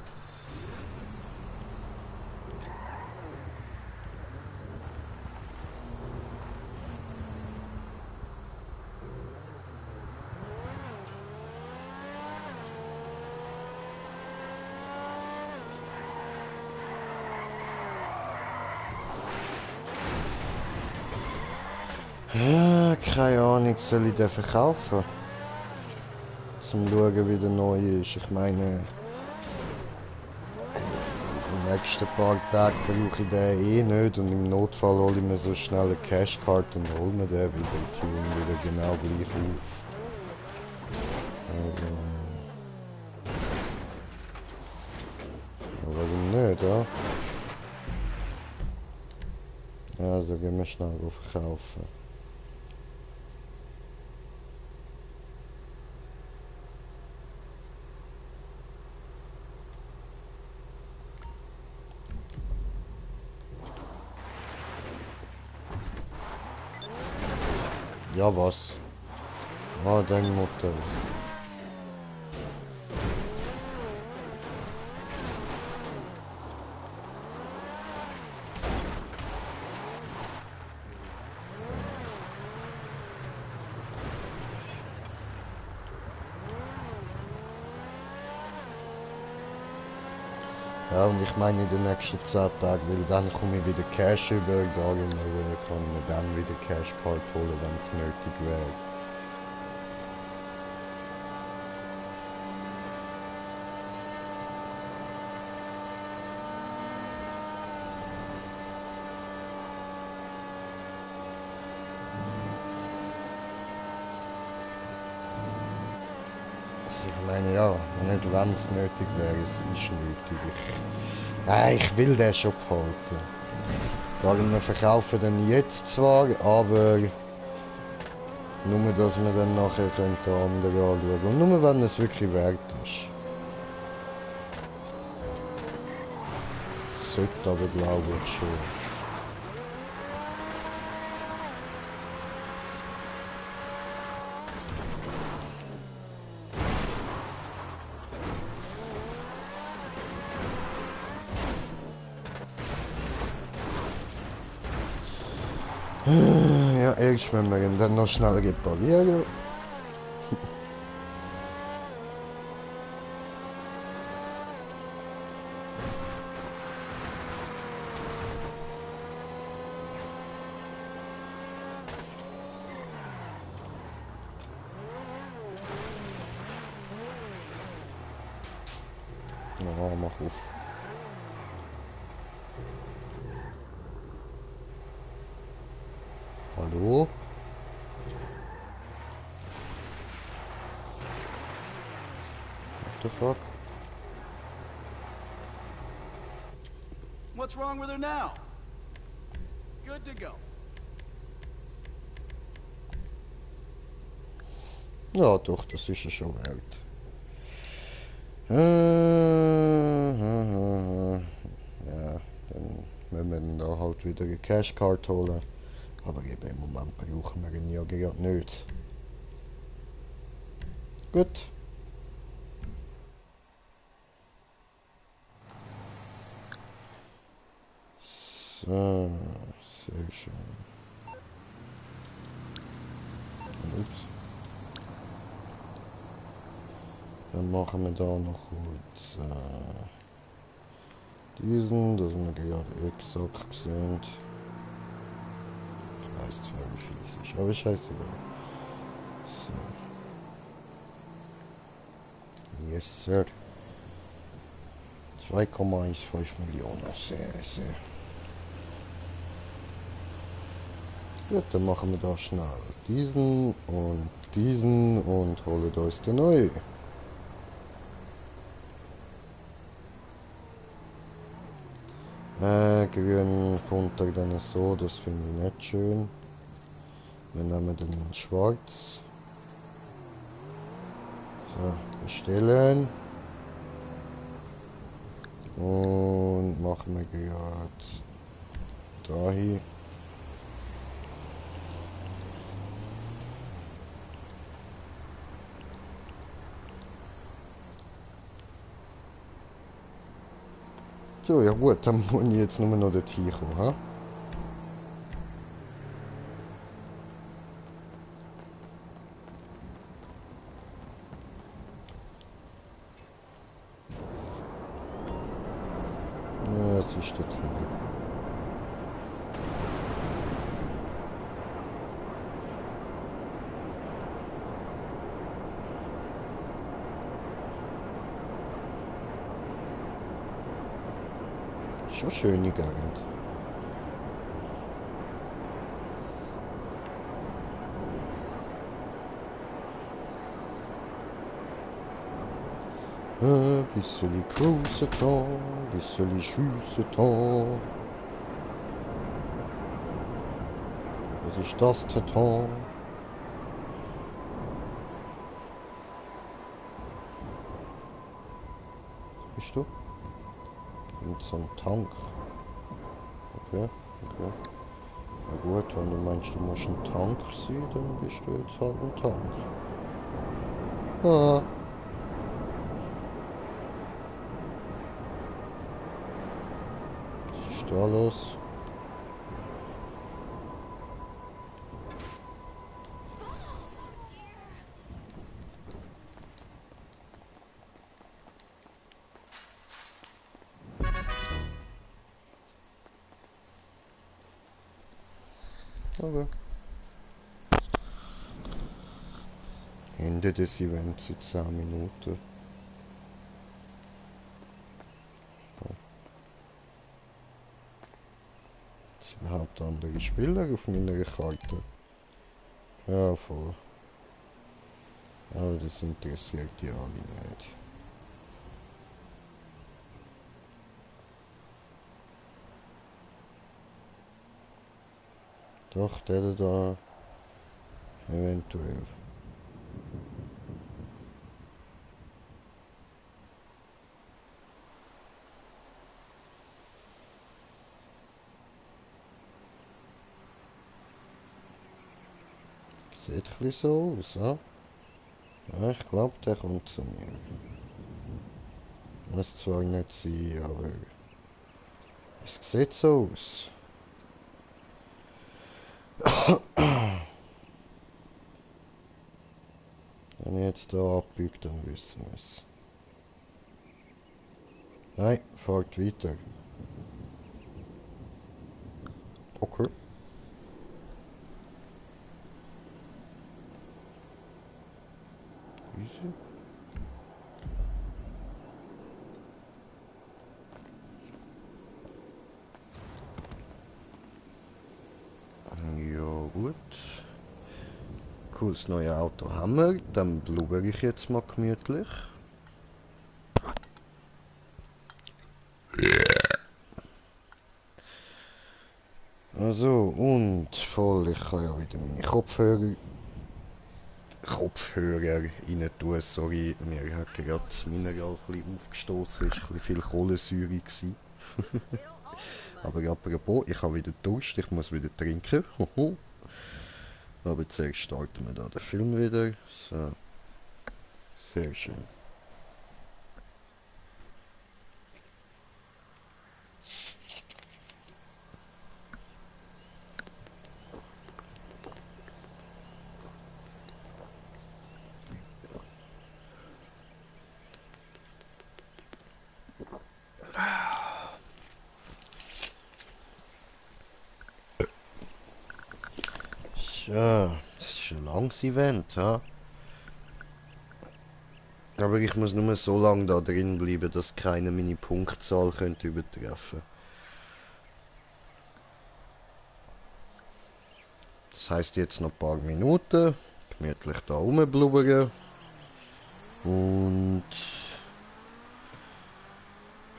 Ja, keine Ahnung, soll ich den verkaufen? Zum schauen, wie der neu ist. Ich meine, die nächsten paar Tage brauche ich den eh nicht und im Notfall hole ich mir so schnell eine Cashcard und hole mir den wieder, tue ihn wieder genau gleich auf. da. Also gehen wir schnell verkaufen. Ja, was? Ah, dein Mutter. Ja, und ich meine in den nächsten 10 Tagen, weil dann komme ich wieder Cash über, da kann mir dann wieder Cash Card holen, wenn es nötig wäre. Also ich meine, ja, nicht wenn es nötig wäre, es ist nötig. Ich will den schon behalten. Darum, wir verkaufen den jetzt zwar, aber nur, dass wir dann nachher den anderen anschauen. Und nur, wenn es wirklich wert ist. Das sollte aber, glaube ich, schon. Ja, erst wenn wir ihn dann noch schnell reparieren. Ja, mach auf. Hallo? What the fuck? What's wrong with her now? Good to go. Ja, doch, das ist ja schon wert. Ja, dann müssen wir dann da halt wieder eine Cashcard holen. Aber eben im Moment brauchen wir ihn ja gerade nicht. Gut. So, sehr schön. Ups. Dann machen wir da noch kurz diesen, dass wir gerade exakt sind. Ich weiß zwar, wie viel es ist, aber scheißegal. So. Yes, sir. 2,15 Millionen. Sehr, sehr. Gut, dann machen wir da schnell diesen und holen uns den neuen. Grün kommt er dann so, das finde ich nicht schön. Wir nehmen den schwarz. So, bestellen. Und machen wir gerade dahin. So, ja gut, dann muss ich jetzt nur noch dorthin kommen, ha? Ja, es ist dort hinten. Schon schöne Gegend. Ein bisschen Cruise Talk. Bisschen schiessen da. Was ist das da? Bist du? Mit so einem Tank. Okay, okay. Na gut, wenn du meinst, du musst ein Tank sein, dann bist du jetzt halt ein Tank. Ah. Was ist da los? Okay. Ende des Events in 10 Minuten. Jetzt überhaupt andere Spieler auf meiner Karte. Ja, voll. Aber das interessiert die alle nicht. Doch, der da eventuell. Sieht ein bisschen so aus, ja? Ja, ich glaube, der kommt zu mir. Muss zwar nicht sein, aber es sieht so aus. Wenn ich jetzt hier abbiege, dann wissen wir es. Nein, fahrt weiter. Okay. Easy. Ja, gut. Cooles neue Auto haben wir. Dann blubber ich jetzt mal gemütlich. Also, und voll, ich kann ja wieder meine Kopfhörer rein tun. Sorry, mir hat gerade das Mineral ein bisschen aufgestoßen. Es war ein bisschen viel Kohlensäure gewesen. Aber apropos, ich habe wieder Durst, ich muss wieder trinken. Aber zuerst starten wir da den Film wieder. So, sehr schön. Ja, das ist ein langes Event, ha? Aber ich muss nur so lange da drin bleiben, dass keiner meine Punktzahl könnte übertreffen. Das heisst jetzt noch ein paar Minuten, gemütlich da rumblubbern. Und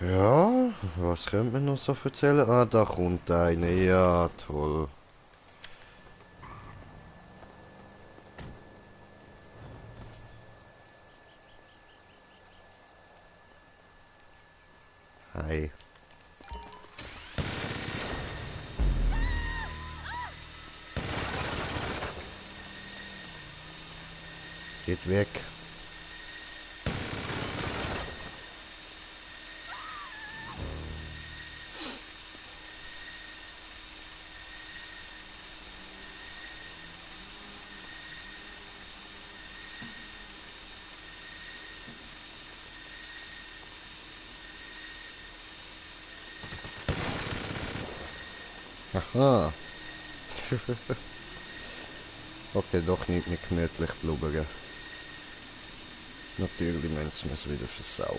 ja, was könnte man noch so erzählen? Ah, da kommt eine, ja, toll. Hi. Geht weg. Aha. Okay, doch nicht mehr gemütlich blubbern. Natürlich müssen wir es wieder versauen.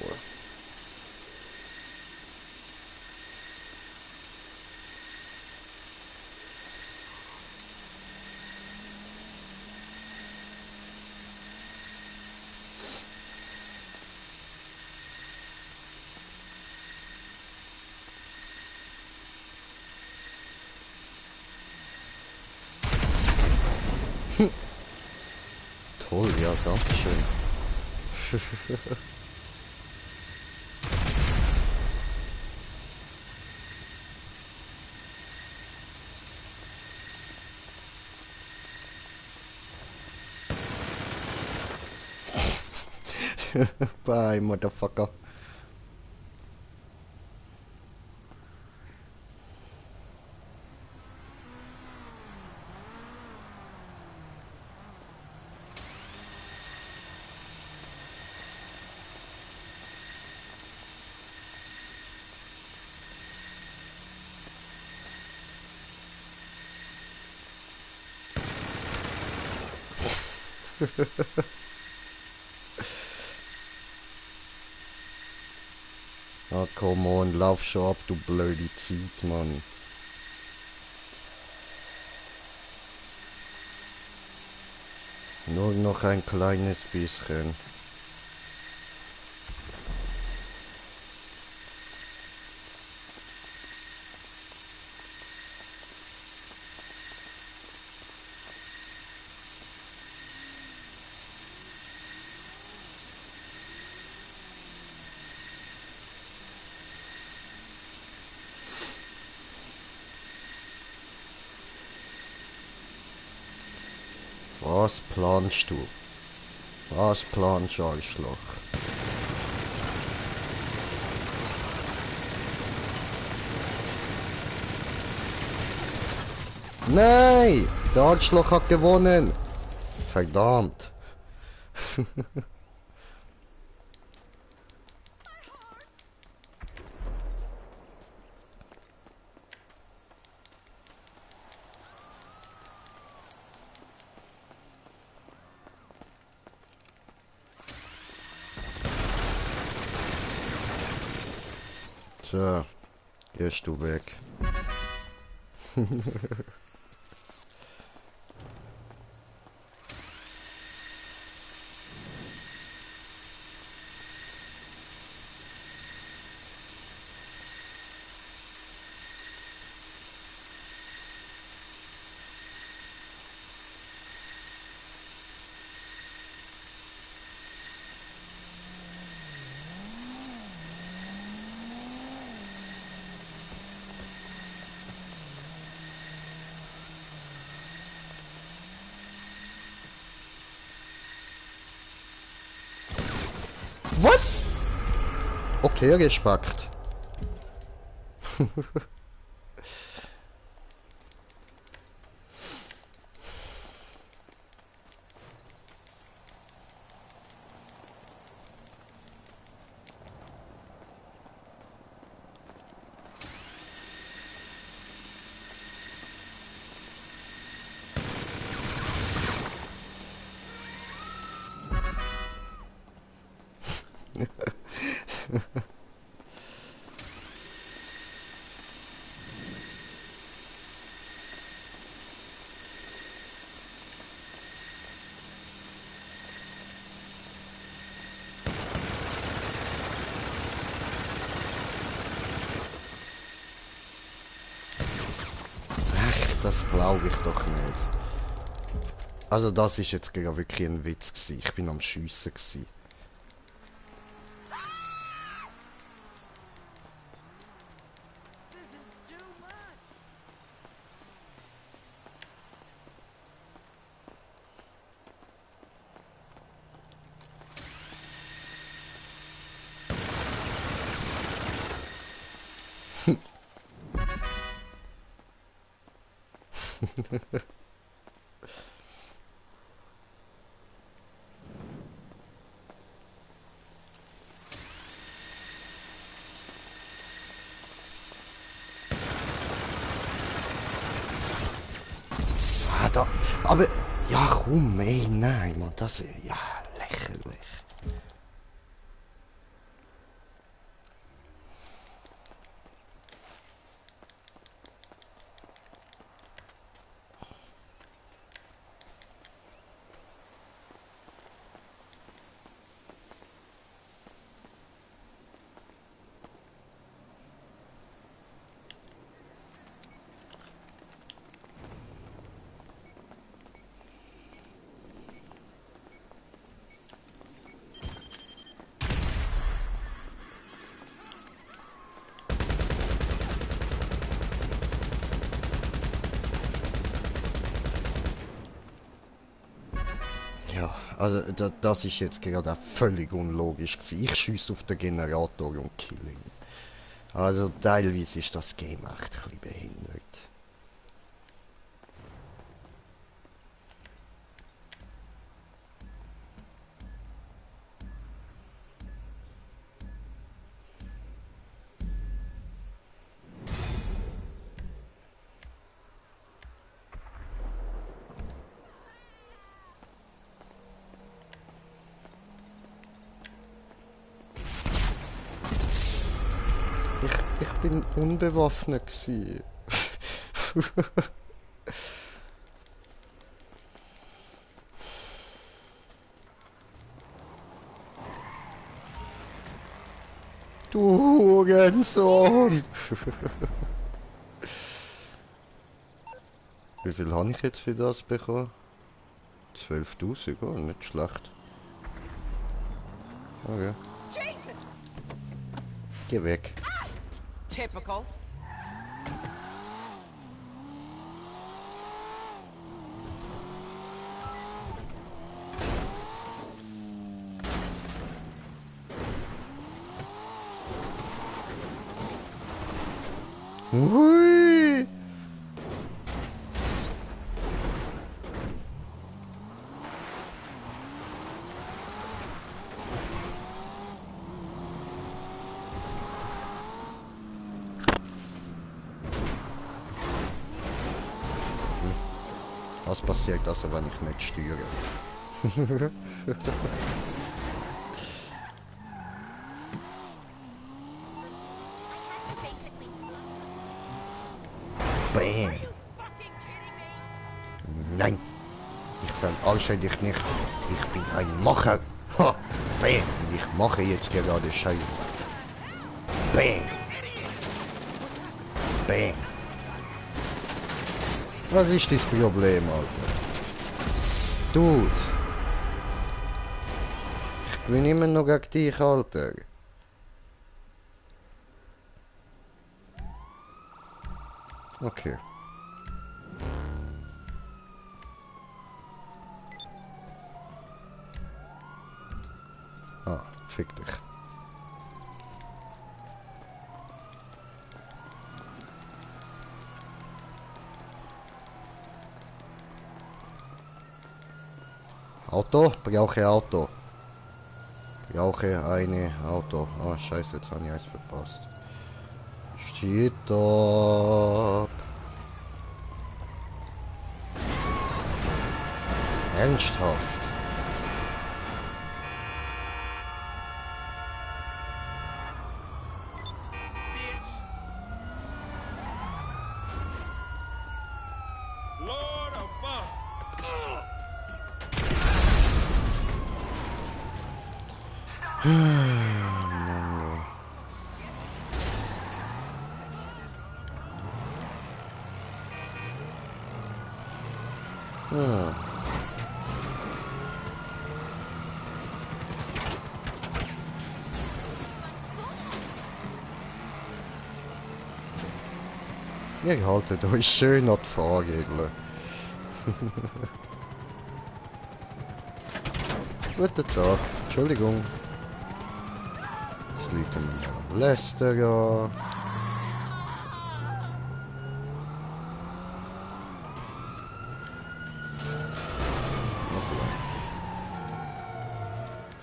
Toll, ja, danke schön. Bye, motherfucker. Ah, come on, lauf schon ab, du blöde Zeit, Mann. Nur noch ein kleines bisschen. Was planst du? Was planst du, Arschloch? Nein! Der Arschloch hat gewonnen! Verdammt! So, gehst du weg. Was? Okay, gespackt. Das glaube ich doch nicht. Also das ist jetzt gerade wirklich ein Witz gewesen. Ich bin am Schiessen gewesen. This is too much. Ah, da. Aber. Ja, komm, ey, nein, Mann, das ist. Ja, lächerlich. Also, das ist jetzt gerade auch völlig unlogisch gewesen. Ich schiesse auf den Generator und kill ihn. Also, teilweise ist das Game echt ein bisschen behindert. Ich bin unbewaffnet gsi. Du Hurensohn! Wie viel habe ich jetzt für das bekommen? 12.000, oh, nicht schlecht. Okay. Jesus! Geh weg. Typical. Hui! Was passiert also, wenn ich nicht steuere? Bam! Nein! Ich verarsche dich nicht. Ich bin ein Macher. Ha! Bam! Und ich mache jetzt gerade Scheiße. Bam! Bam! Was ist das Problem, Alter? Dude! Ich bin immer noch gegen dich, Alter. Okay. Ah, fick dich. Auto? Brauche Auto. Brauche eine Auto. Ah, scheiße, jetzt habe ich eins verpasst. Shit up. Ernsthaft. Bitch. Lord above. Ah. Ihr haltet euch schön an die Fahrregeln. Guten Tag. Entschuldigung. Jetzt liegt mir Läster an.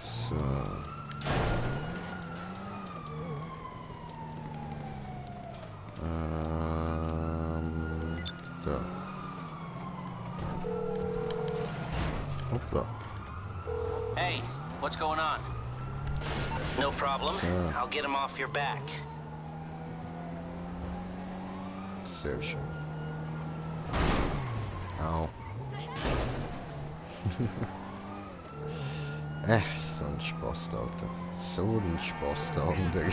So. Da. Hoppla. Hey, what's going on? No problem. Ja. I'll get him off your back. Sehr schön. Au. So ein Spaß, Alter. So ein Spaß, der andere.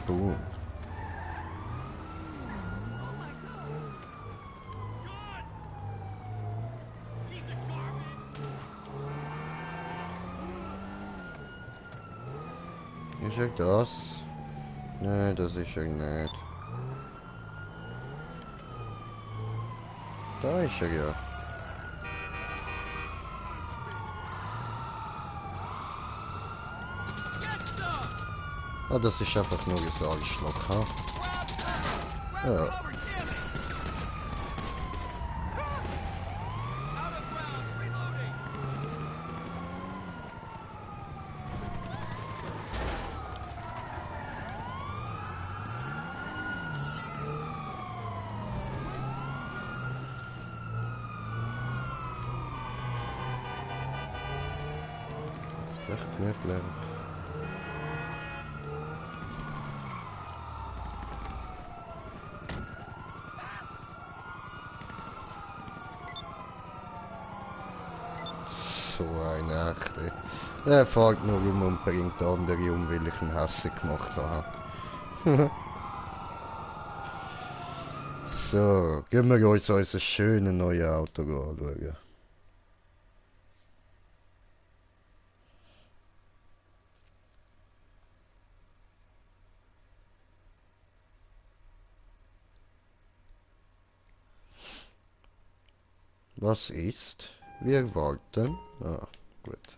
Boom. Piece of garbage. Ist er das? Nein, das ist er nicht. Da ist er ja. Ah, das ist einfach nur ein Arschloch, ha? Ja. Over, damn it! Out of bounds, reloading! Echt nicht leer. So ein Echte. Er fährt nur um und bringt andere um, weil ich ihn hässlich gemacht habe. So, gehen wir uns unser schönes neues Auto anschauen. Was ist? Wir warten. Ah, gut.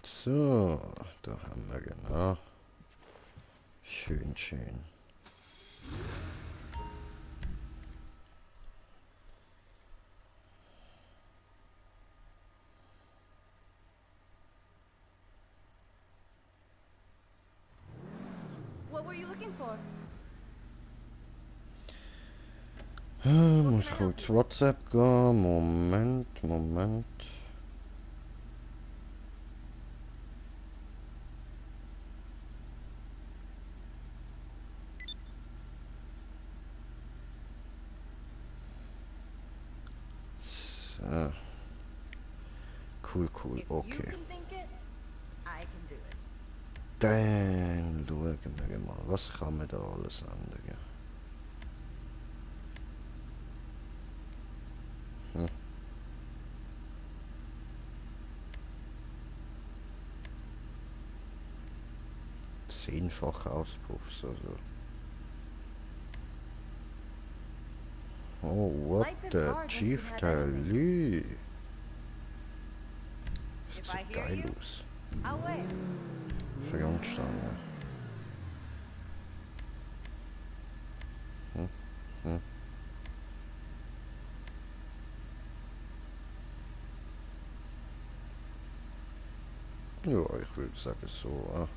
So, da haben wir genau. Schön, schön. What were you looking for? Muss kurz WhatsApp gehen. Moment. So. Cool, If you okay. can think it, I can do it. Dann schauen wir mal, was kann man da alles ändern. Zehnfach Auspuffs, also. Oh, what Life is the hard when you Chief have Tally. Das If I sieht hear geil you, aus. I'll wait. Frontstange. Ja, ich würde sagen so. Ja.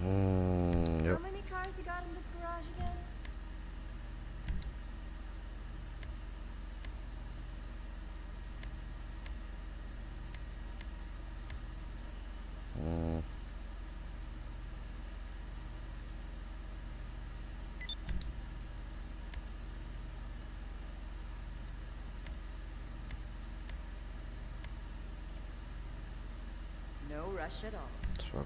How many cars you got in this garage again? No rush at all.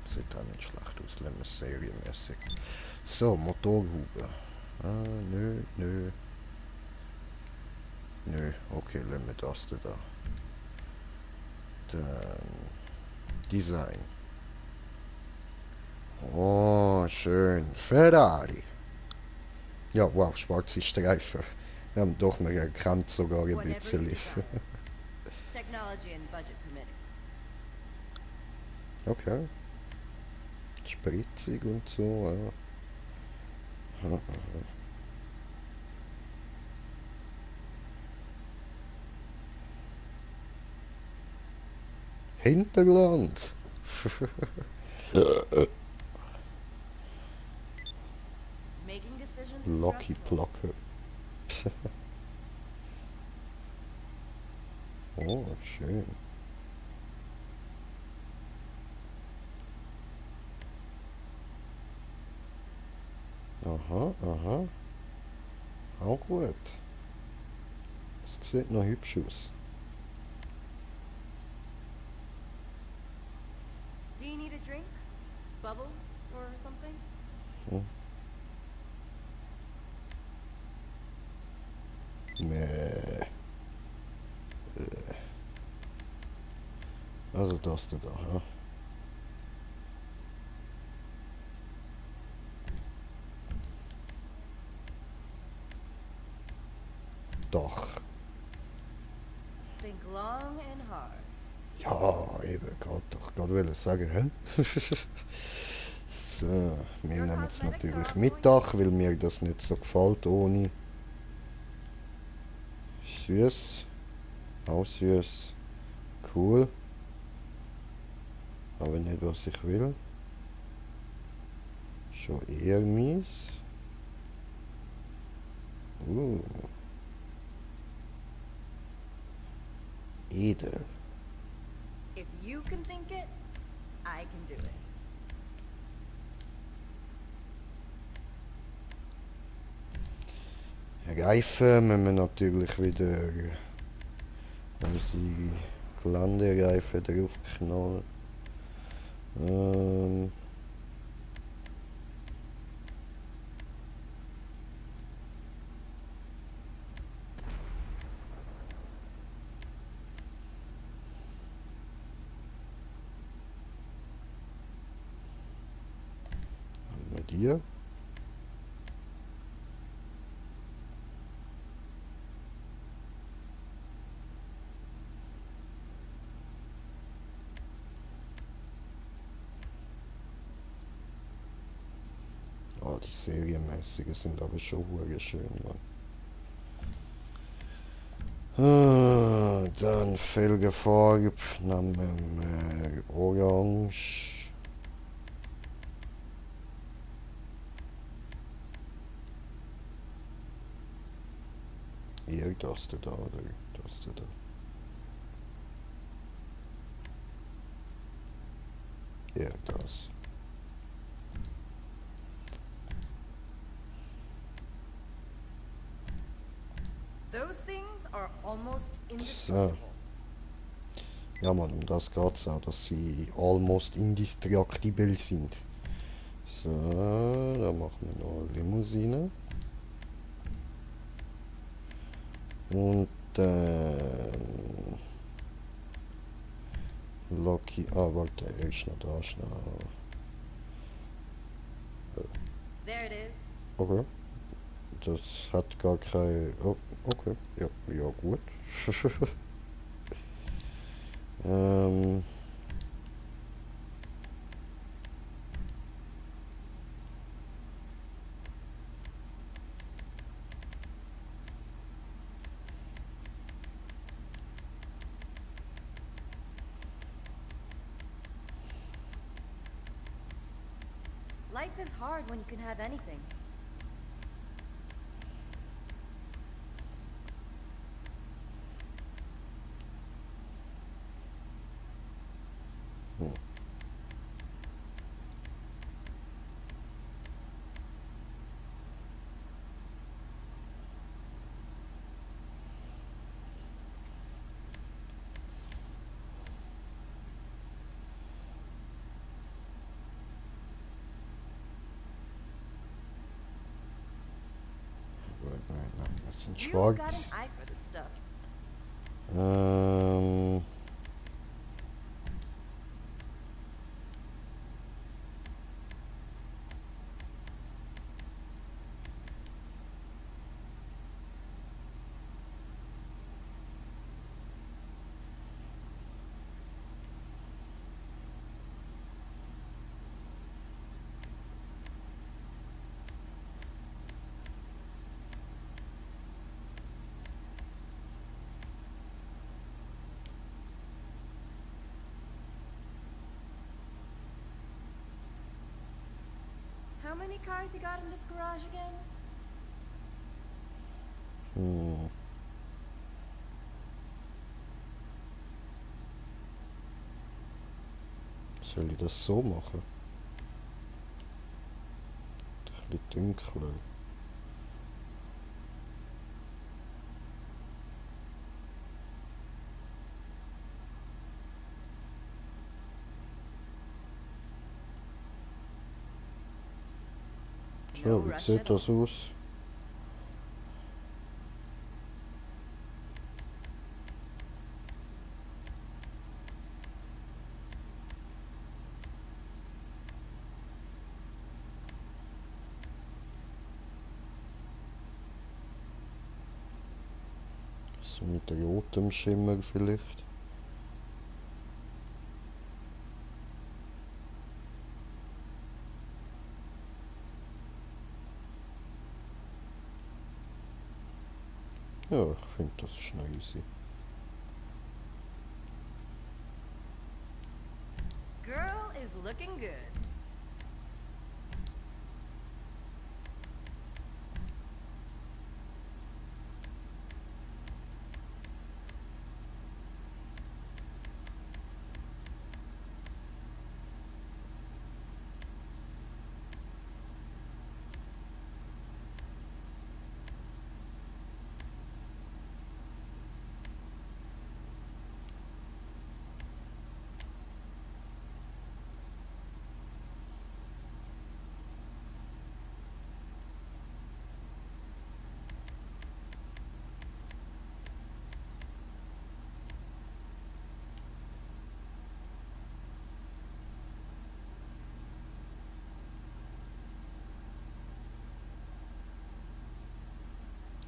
Das sieht auch nicht schlecht aus, lassen wir es serienmäßig. So, Motorhaube. Nö. Nö, okay, lassen wir das da. Dann Design. Oh, schön. Ferrari. Ja, wow, schwarze Streifen. Wir haben doch, man erkennt sogar ein Whatever you bisschen. desire. Technology and budget permitting. Okay. Spritzig und so, ja. Hinterland. Making decisions is Lucky stressful. Placke. Oh, schön. Aha, aha. Auch gut. Es sieht noch hübsch aus. Do you need a drink? Bubbles or something? Nee. Also das da, ja. Doch. Think long and hard. Ja, eben, geht doch. Gerade wollte ich sagen, hä? So, wir nehmen jetzt natürlich Mittag, weil mir das nicht so gefällt ohne. Süß. Auch süß. Cool. Aber nicht, was ich will. Schon eher mies. Edel. If you can think it, I can do it. Reifen müssen wir natürlich wieder unsere Geländereifen draufknallen. Haben wir die? Oh, die serienmäßigen sind aber schon hure schön, Mann. Dann Felgenfarbe nehmen wir Orange. Hier, das da, oder das da. Ja, das. Those things are almost So. indestructible. Ja, Mann, um das geht's auch, dass sie almost indestructible sind. So, da machen wir noch eine Limousine. Und dann... Lucky... Ah, warte, erst noch da schnell. There it is. Okay. Das hat gar kein... Oh, okay. Ja, ja gut. Life is hard when you can have anything. Nein, das sind You got an schwarz. eye for this stuff. How many cars you got in this garage again? Soll ich das so machen? Ich dunkler. No So, wie rush sieht at all. das aus? So mit rotem Schimmer vielleicht. Ja, ich finde das ist noch easy. Girl is looking good.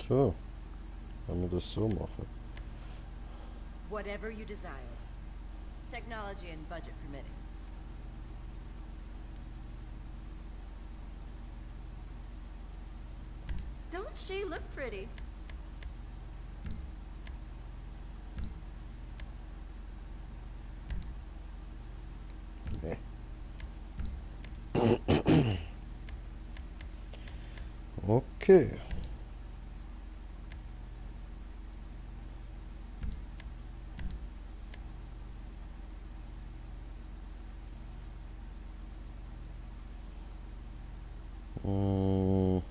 So, wenn wir das so machen. Whatever you desire. Technology and budget permitting. Don't she look pretty? Nee. Okay. Mm,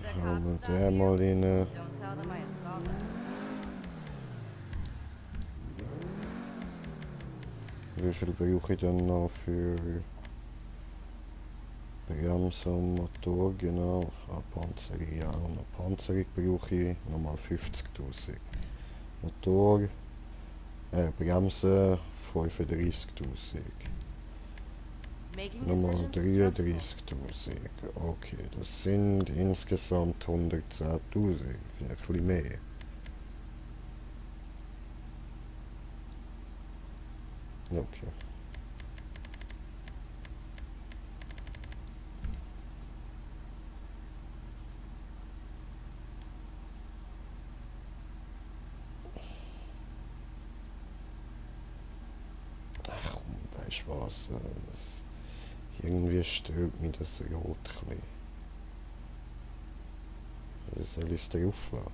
The hauen cops wir stop den you? mal rein. Don't tell them I installed that. Wie viel brauche ich dann noch für Bremse und Motor? Genau. Ah, Panzerung, ja. Noch Panzerung brauche ich nochmal 50.000. Motor, Bremse 35.000. Making Nochmal decisions is stressful. 33.000. Okay, das sind insgesamt 110.000. Ein bisschen mehr. Okay. Ach komm, weißt du was? Irgendwie stört mich das Rot ein bisschen. Wie soll ich es drauf lassen?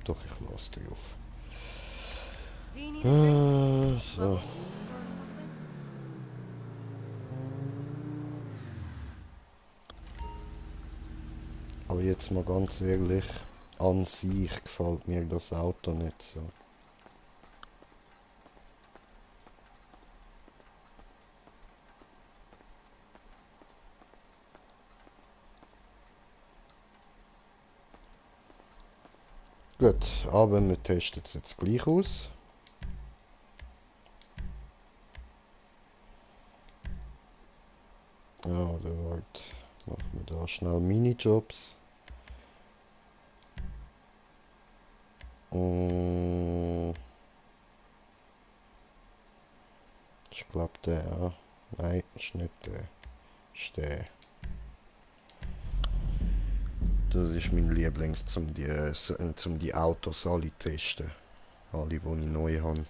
Doch, ich lasse es drauf. Do you need a drink? So. Bubble tea or something? Aber jetzt mal ganz ehrlich, an sich gefällt mir das Auto nicht so. Gut, aber wir testen es jetzt gleich aus. Ja, oder halt, machen wir da schnell Minijobs. Ich glaube der, ja. Nein, ist nicht der. Ist der. Das ist mein Lieblings, zum die Autos alle testen. Alle, die ich neu habe.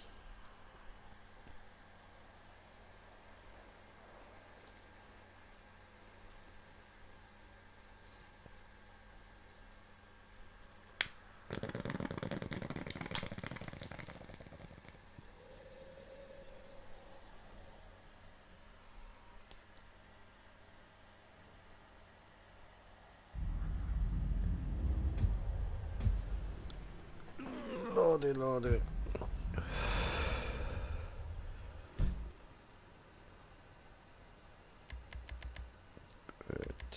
Lade. Gut.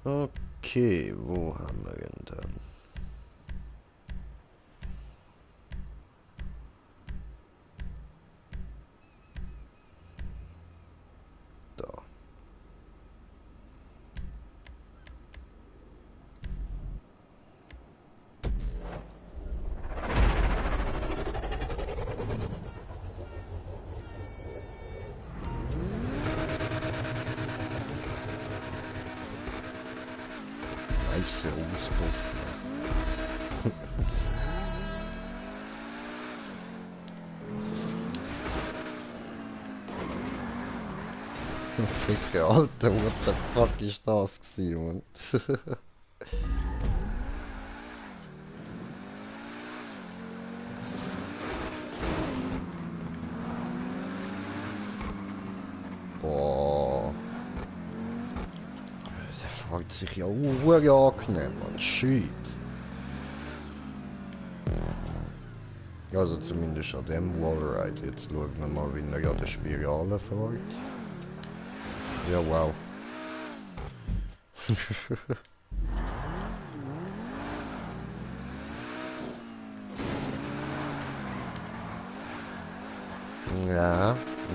Okay, wo haben wir denn dann? Da. Weiße Auspuff. Ficke, Alter, what the fuck ist das gewesen, Mann? Boah. Der fragt sich ja angenehm, Mann. Shit. Also zumindest an dem Wallride. Jetzt schauen wir mal, wie er an der Spirale fährt. Ja, wow.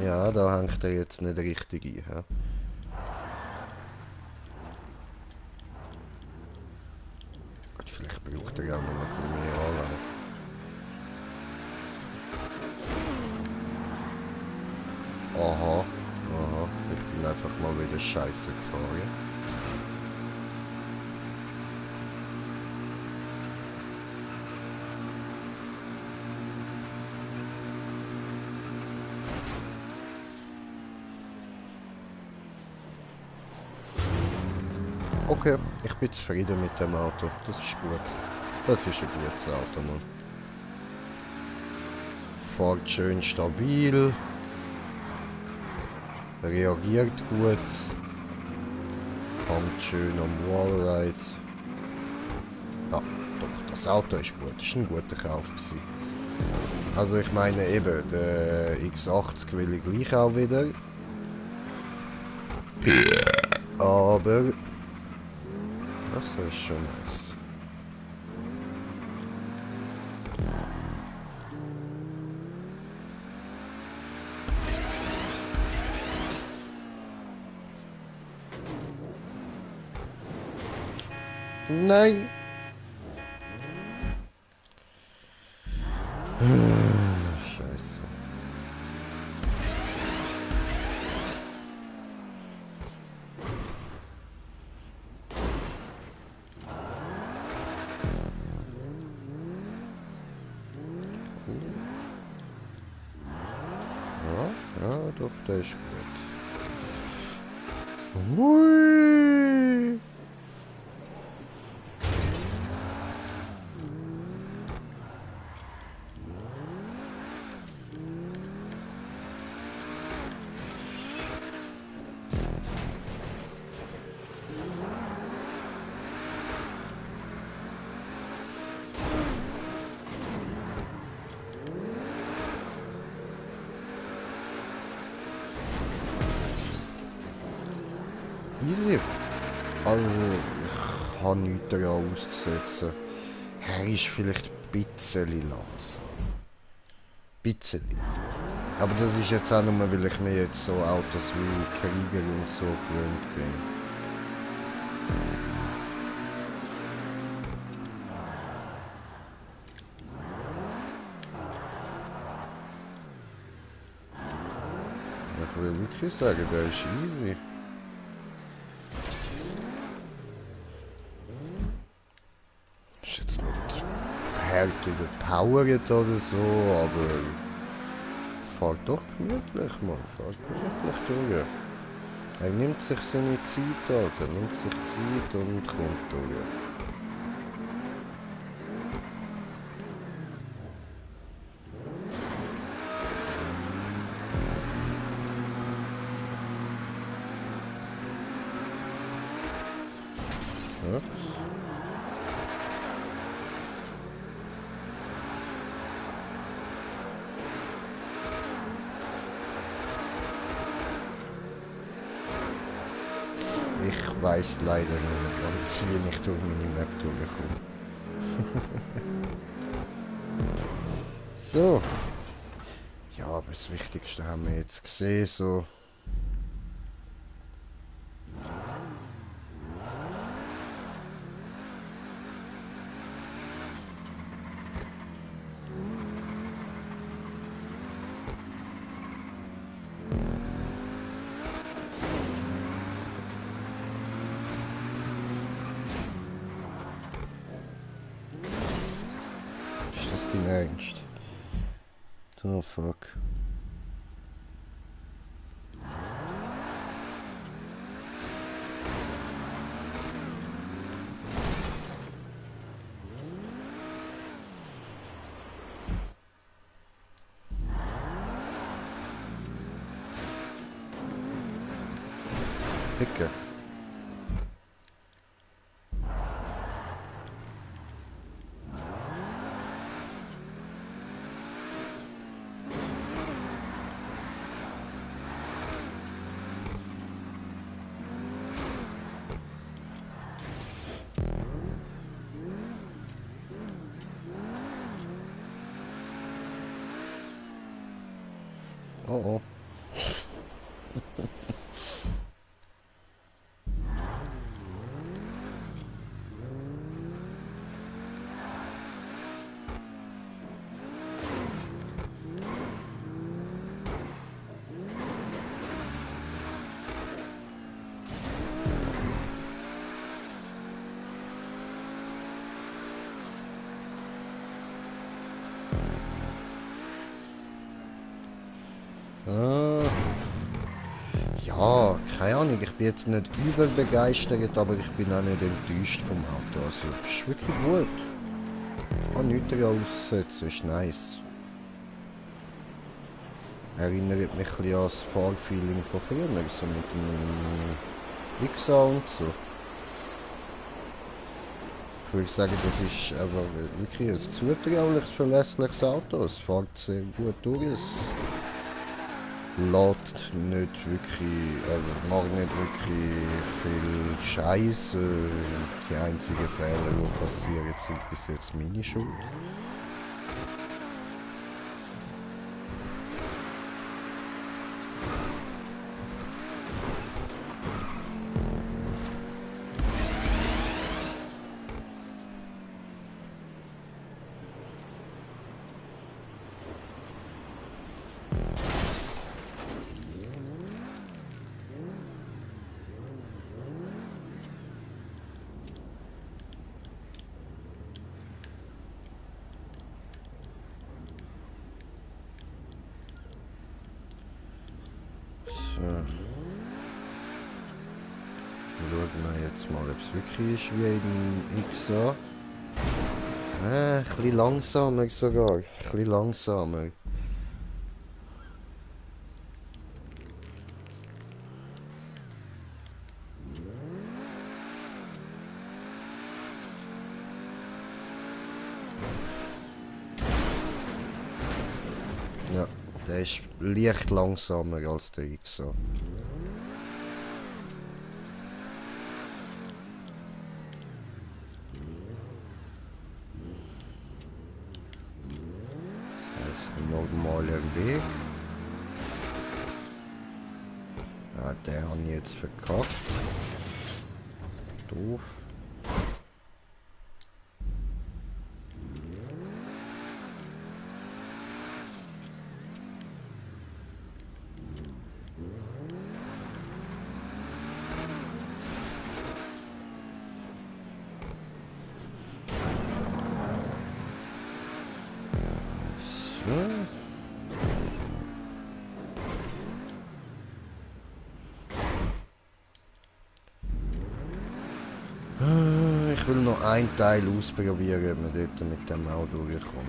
Ja, da hängt er jetzt nicht richtig ein. He? Gott, vielleicht braucht er auch noch ein bisschen mehr Anlauf. Aha. Ich bin einfach mal wieder scheiße gefahren. Okay, ich bin zufrieden mit dem Auto. Das ist gut. Das ist ein gutes Auto, Mann. Fährt schön stabil. Reagiert gut. Kommt schön am Wallride. Ja, doch, das Auto ist gut. Das war ein guter Kauf gewesen. Also ich meine eben, der X80 will ich gleich auch wieder. Aber das ist schon nice. Nein. Scheiße. Ja, doch, der ist gut. Hui. Easy. Also, ich habe nichts daran auszusetzen. Er ist vielleicht ein bisschen langsam. Bisschen. Aber das ist jetzt auch nur, weil ich mir jetzt so Autos wie Krieger und so gewöhnt bin. Ich will wirklich sagen, der ist easy. Ist jetzt nicht hart überpowered oder so, aber fahrt doch gemütlich, Mann. Fahrt gemütlich durch. Er nimmt sich seine Zeit, Alter. Nimmt sich Zeit und kommt durch. Ja. Ich weiß leider nicht ganz, wie ich durch meine Map durchkomme. So. Ja, aber das Wichtigste haben wir jetzt gesehen, so. Ist das dein Ernst? Oh fuck. Picke. Oh oh. Ah. Ja, keine Ahnung, ich bin jetzt nicht übel begeistert, aber ich bin auch nicht enttäuscht vom Auto. Also, es ist wirklich gut. Ich kann nichts daran aussetzen, ist nice. Erinnert mich ein bisschen an das Fahrfeeling von früher, so mit dem XA und so. Ich würde sagen, das ist aber wirklich ein zutrauliches, verlässliches Auto. Es fährt sehr gut durch. Es lädt nicht wirklich, macht nicht wirklich viel Scheiße. Die einzigen Fehler, die passieren, sind bis jetzt meine Schuld. Schauen wir jetzt mal, ob es wirklich ist wie in XA. Ein bisschen langsamer sogar. Ein bisschen langsamer. Ja, der ist leicht langsamer als der XA. Normaler Weg. Ja, der habe ich jetzt verkackt. Doof. So. Ich will noch einen Teil ausprobieren, ob man dort mit dem auch durchkommt.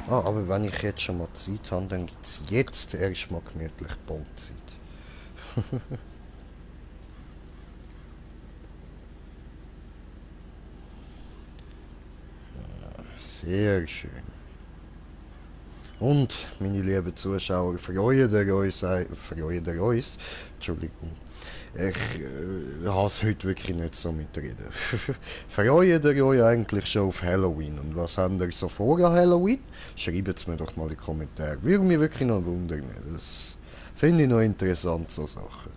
Ah, aber wenn ich jetzt schon mal Zeit habe, dann gibt es jetzt erstmal gemütlich Bauzeit. Sehr schön. Und, meine lieben Zuschauer, freut ihr uns, Entschuldigung, ich hasse heute wirklich nicht so mitreden. Freut ihr euch eigentlich schon auf Halloween? Und was habt ihr so vor an Halloween? Schreibt es mir doch mal in die Kommentare. Würde mich wirklich noch wundern. Das finde ich noch interessant, so Sachen.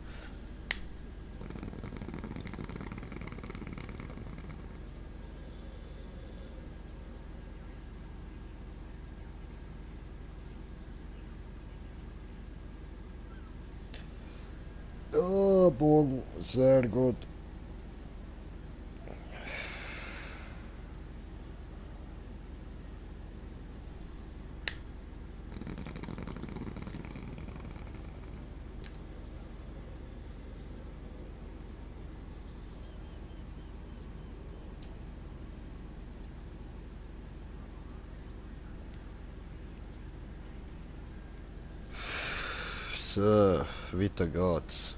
Oh, Bogen, sehr gut. So, weiter geht's.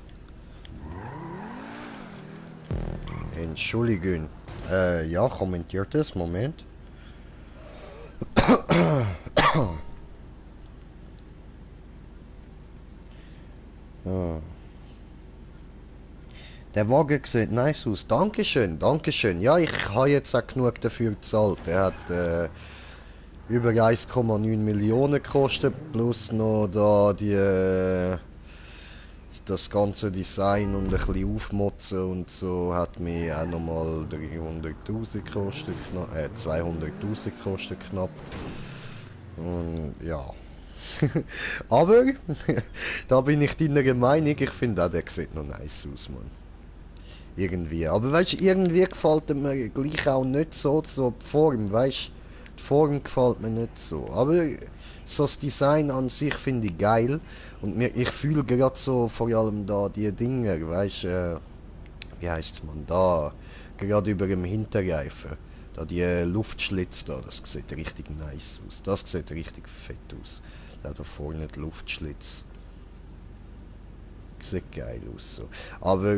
Entschuldigung. Ja, kommentiert es. Moment. Ja. Der Wagen sieht nice aus. Dankeschön, Dankeschön. Ja, ich habe jetzt auch genug dafür gezahlt. Er hat über 1,9 Millionen gekostet, plus noch da die das ganze Design und ein bisschen aufmotzen und so hat mir auch nochmal 300'000 gekostet, 200'000 gekostet knapp. Und ja. Aber, da bin ich deiner Meinung, ich finde auch, der sieht noch nice aus, Mann. Irgendwie. Aber weißt du, irgendwie gefällt er mir gleich auch nicht so die Form, weißt du. Die Form gefällt mir nicht so. Aber so das Design an sich finde ich geil. Und ich fühle gerade so vor allem da die Dinger, weißt du, wie heißt man da, gerade über dem Hinterreifen. Da die Luftschlitz da, das sieht richtig nice aus. Das sieht richtig fett aus. Da vorne der Luftschlitz. Sieht geil aus so. Aber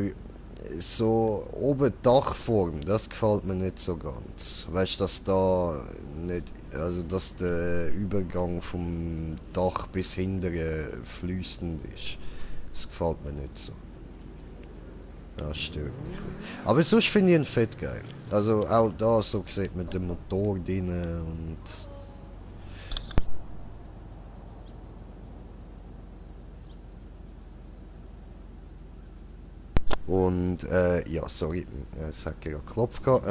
so oben Dachform, das gefällt mir nicht so ganz. Weißt du, dass da nicht, also dass der Übergang vom Dach bis hintere fließend ist. Das gefällt mir nicht so. Das stört mich. Aber sonst finde ich ihn fett geil. Also auch da so sieht man den Motor drin und ja, sorry, es hat gerade geklopft gehabt.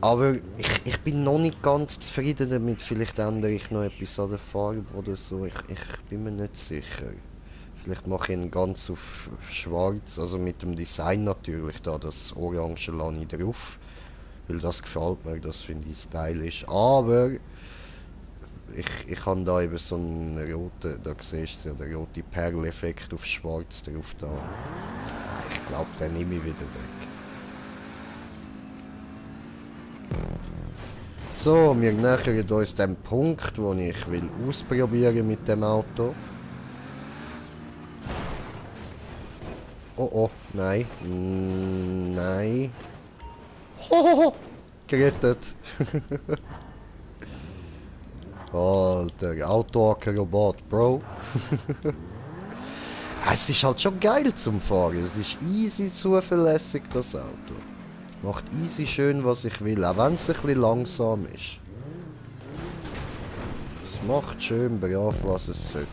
Aber ich bin noch nicht ganz zufrieden damit. Vielleicht ändere ich noch etwas an der Farbe oder so. Ich bin mir nicht sicher. Vielleicht mache ich ihn ganz auf schwarz, also mit dem Design natürlich, da das Orange lasse ich drauf. Weil das gefällt mir, das finde ich stylisch. Aber ich habe da eben so einen roten, da siehst du ja, den roten Perleffekt auf schwarz drauf da. Ich glaube, den nehme ich wieder weg. So, wir nähern uns dem Punkt, wo ich will ausprobieren mit dem Auto. Oh oh, nein. Nein. Hohoho! Gerettet. Alter, Autoakrobat, Bro. Es ist halt schon geil zum Fahren. Es ist easy zuverlässig, das Auto. Macht easy schön, was ich will, auch wenn es ein bisschen langsam ist. macht schön brav, was es sollte.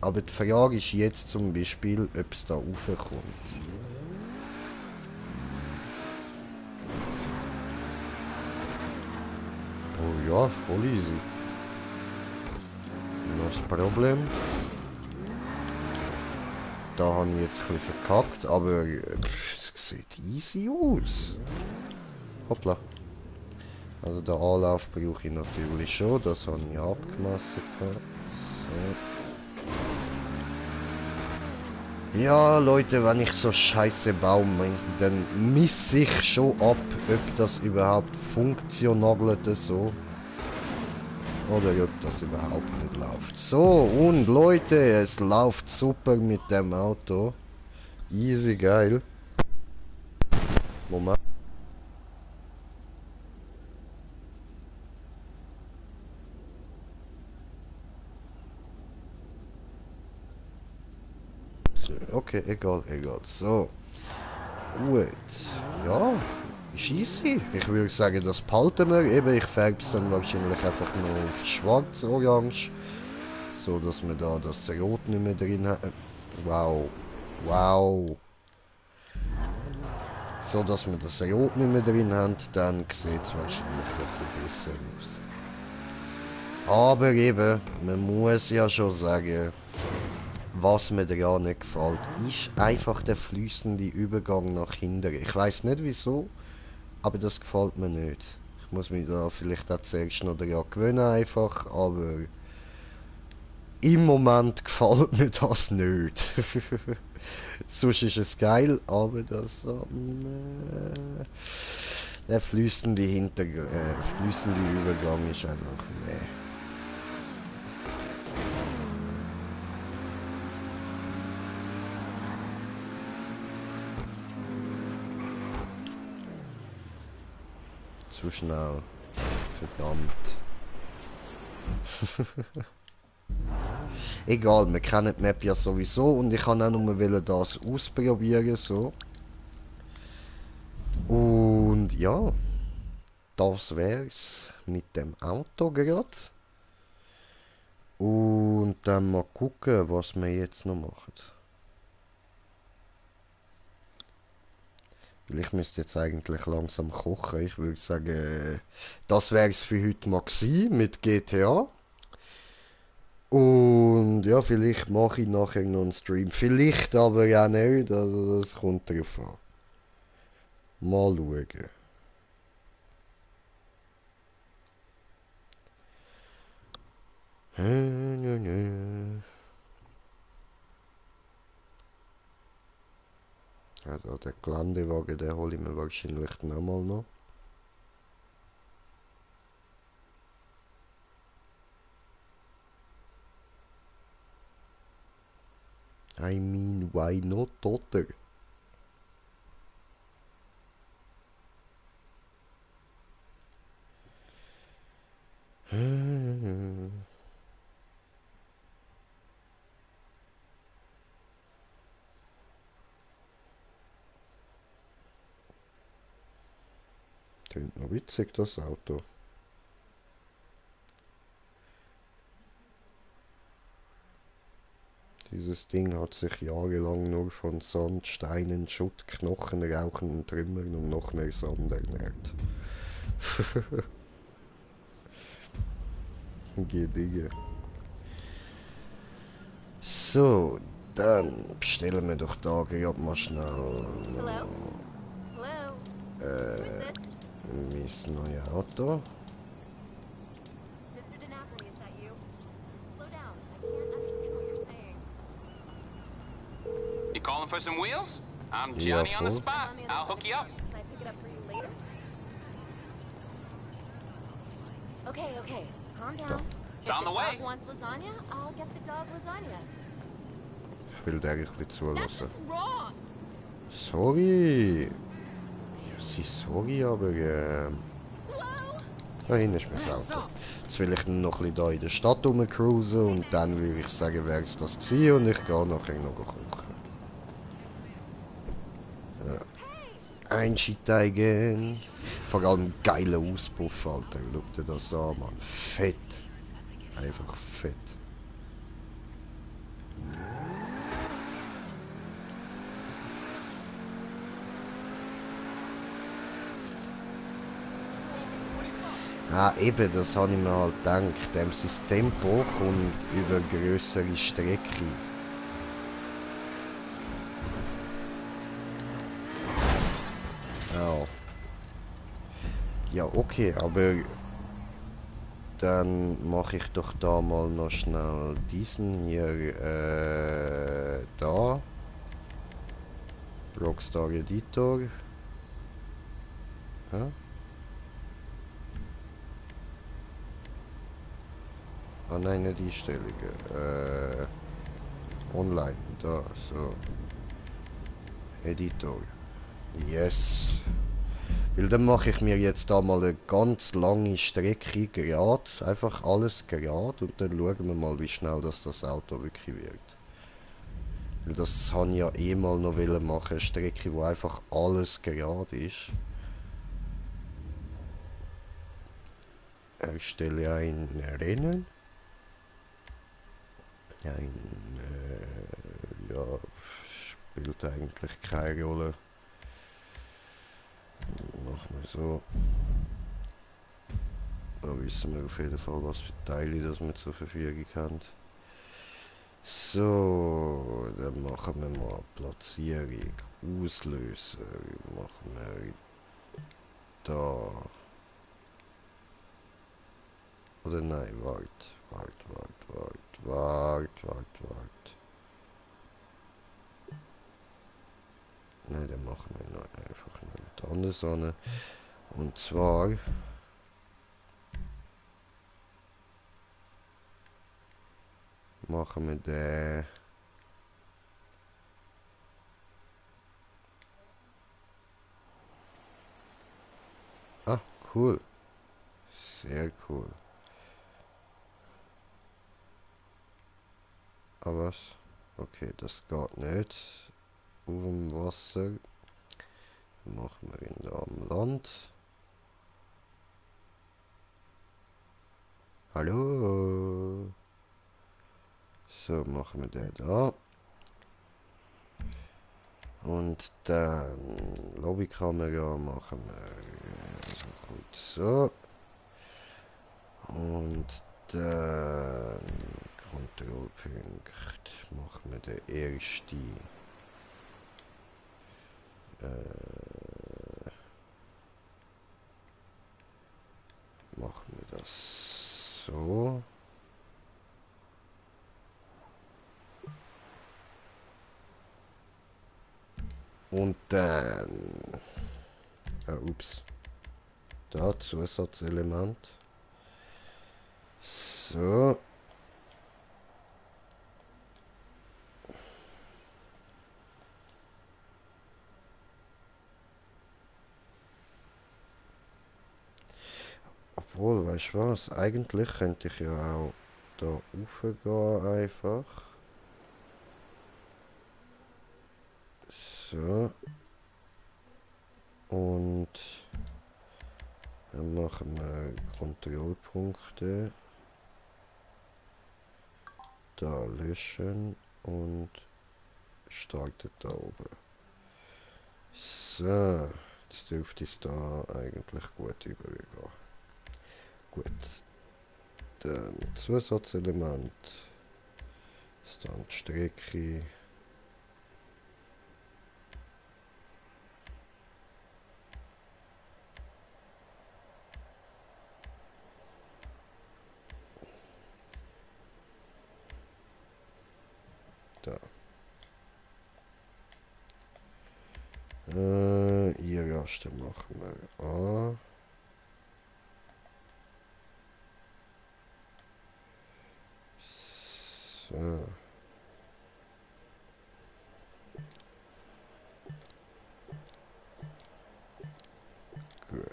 Aber die Frage ist jetzt zum Beispiel, ob es da raufkommt. Oh ja, voll easy. Noch das Problem. Da habe ich jetzt ein bisschen verkackt, aber es sieht easy aus. Hoppla. Also den Anlauf brauche ich natürlich schon, das habe ich abgemessen. So. Ja, Leute, wenn ich so scheiße baue, dann misse ich schon ab, ob das überhaupt funktioniert so. Oder ob das überhaupt nicht läuft. So, und Leute, es läuft super mit dem Auto. Easy, geil. Moment. Okay, egal. So. Gut. Ja, ist easy. Ich würde sagen, das behalten wir. Eben, ich färbe es dann wahrscheinlich einfach noch auf schwarz-orange. So, dass wir da das Rot nicht mehr drin haben. Wow. Wow. So, dass wir das Rot nicht mehr drin haben, dann sieht es wahrscheinlich etwas besser aus. Aber eben, man muss ja schon sagen, was mir daran nicht gefällt, ist einfach der fließende Übergang nach hinten. Ich weiß nicht wieso, aber das gefällt mir nicht. Ich muss mich da vielleicht auch zuerst noch daran gewöhnen einfach, aber im Moment gefällt mir das nicht. Sonst ist es geil, aber das der fließende fließende Übergang ist einfach zu schnell. Verdammt. Egal, wir kennen die Map ja sowieso und ich kann auch nur das ausprobieren so. Und ja, das wär's mit dem Auto gerade. Und dann mal gucken, was wir jetzt noch machen. Weil ich müsste jetzt eigentlich langsam kochen. Ich würde sagen, das wär's für heute mal gewesen mit GTA. Und ja, vielleicht mache ich nachher noch einen Stream. Vielleicht aber auch nicht. Also das kommt drauf an. Mal schauen. Also den Geländewagen, den hole ich mir wahrscheinlich nochmal noch. I mean, why not, oder? Klingt noch witzig, das Auto. Dieses Ding hat sich jahrelang nur von Sand, Steinen, Schutt, Knochen, rauchenden Trümmern und noch mehr Sand ernährt. Gediege. So, dann bestellen wir doch da gerade mal schnell Hello? Hello? mein neues Auto. Mr. DiNapoli, is that you? Slow down. I can't understand what you're saying. You calling for some wheels? I'm Yeah, Johnny on the fool. spot. On the other I'll side hook of you up. town. Can I pick it up for you later? Okay. Calm down. It's on the If way. the dog wants lasagna, I'll get the dog lasagna. Ich will dir ein bisschen That's zulassen. just wrong. Sorry. Ja, sorry, aber Hello? da hinten ist mein Auto. Jetzt will ich noch ein bisschen da in der Stadt rumcruisen und dann würde ich sagen, wäre es das gewesen und ich gehe nachher noch kochen. Ja. Einsteigen. vor allem geiler Auspuff, Alter. Schau dir das an, Mann. Fett. Einfach fett. Ah, eben, das habe ich mir halt gedacht. Sein Tempo kommt über grössere Strecke. Ja. Ja, okay, aber dann mache ich doch da mal noch schnell diesen hier, da. Rockstar Editor. Ja? Ah nein, nicht Einstellungen. Online, da, so. Editor. Yes. Weil dann mache ich mir jetzt da mal eine ganz lange Strecke gerade. Einfach alles gerade und dann schauen wir mal, wie schnell das Auto wirklich wird. Weil das habe ich ja eh mal noch machen, eine Strecke, wo einfach alles gerade ist. Erstelle ein Rennen. Ja, spielt eigentlich keine Rolle. Machen wir so. Da wissen wir auf jeden Fall, was für Teile das wir zur Verfügung haben. So, dann machen wir mal Platzierung, Auslöser, machen wir da. Oder nein, wart. Nein, dann machen wir noch einfach noch die andere Sonne. Und zwar machen wir den ah, cool. Sehr cool. Aber was? Okay, das geht nicht. Auf dem Wasser. Machen wir ihn da am Land. Hallo. So, machen wir den da. Und dann Lobbykamera machen wir gut so. Und dann Kontrollpunkt machen wir den ersten. Machen wir das so. Und dann... ups. Da, Zusatzelement. So. Obwohl, weißt du was? Eigentlich könnte ich ja auch da raufgehen einfach. So. Und dann machen wir Kontrollpunkte. Da löschen und startet da oben. So. Jetzt dürfte es da eigentlich gut übergehen. Gut. Dann Zusatzelement. Standstrecke. Da. Hier erste machen wir A. So. Gut.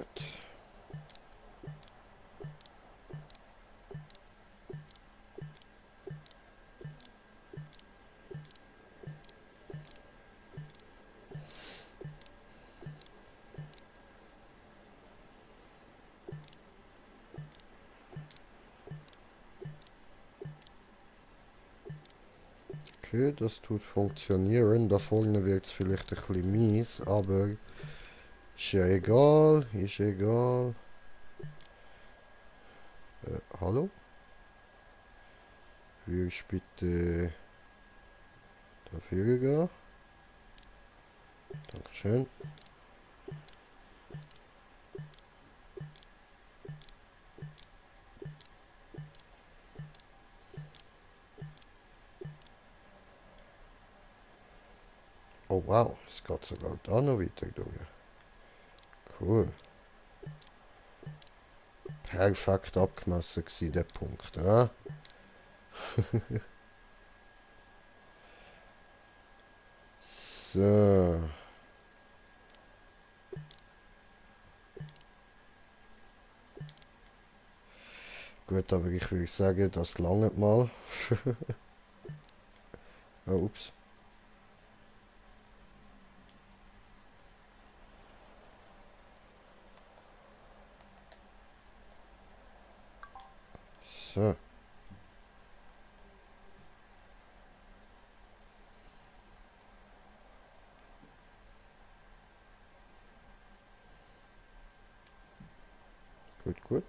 Okay, das tut funktionieren. Da vorne wird es vielleicht ein bisschen mies, aber ist ja egal, ist egal. Hallo? Würde ich bitte dafür gehen? Dankeschön. Oh wow, es geht sogar da noch weiter durch. Cool. Perfekt abgemessen gewesen, der Punkt, ja? So. Gut, aber ich würde sagen, das langt mal. Oh, ups. So. Gut, gut.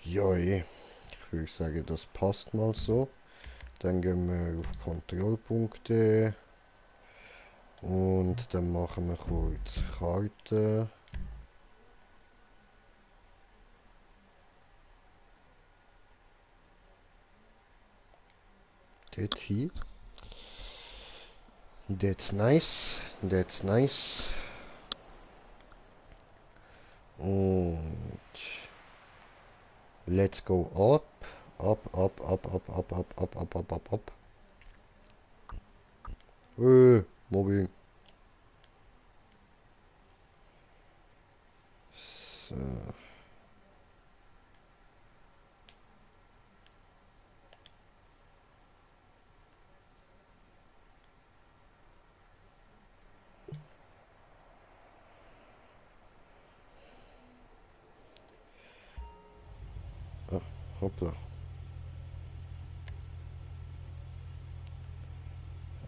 Joi. Ich würde sagen, das passt mal so. Dann gehen wir auf Kontrollpunkte. Und dann machen wir kurz Karte. Dort hier. That's nice. That's nice. Und let's go up. Up, up, up, up, up, up, up, up, up, up, up. Mobbing. So. Ah, hoppla.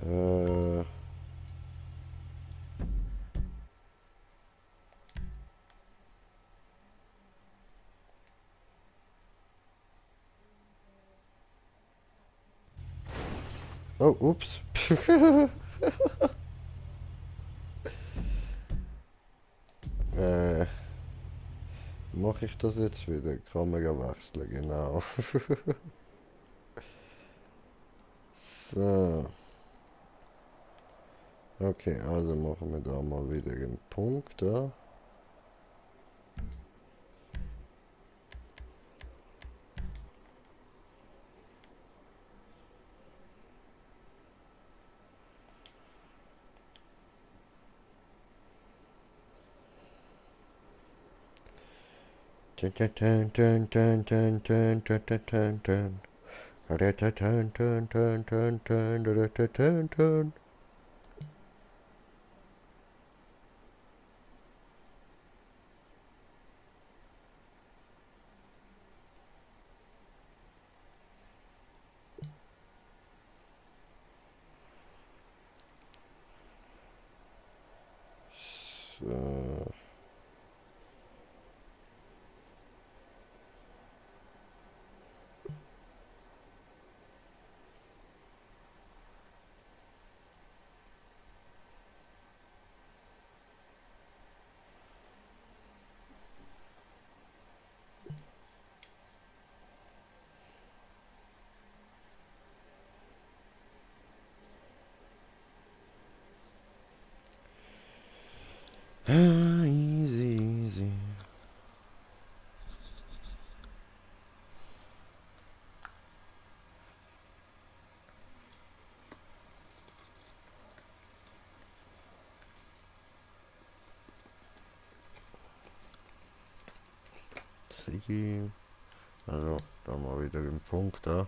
Äh. Oh, ups. Mache ich das jetzt wieder? Kamera wechseln, genau. So. Okay, also machen wir da mal wieder einen Punkt da. Tun, tun, tun, tun, tun, tun, tun, tun, tun, tun, tun. Tun, tun, tun, tun, tun, tun, tun, tun, tun, tun. So. Ah, easy, easy. Ziggy. Also, da mal wieder den Punkt da.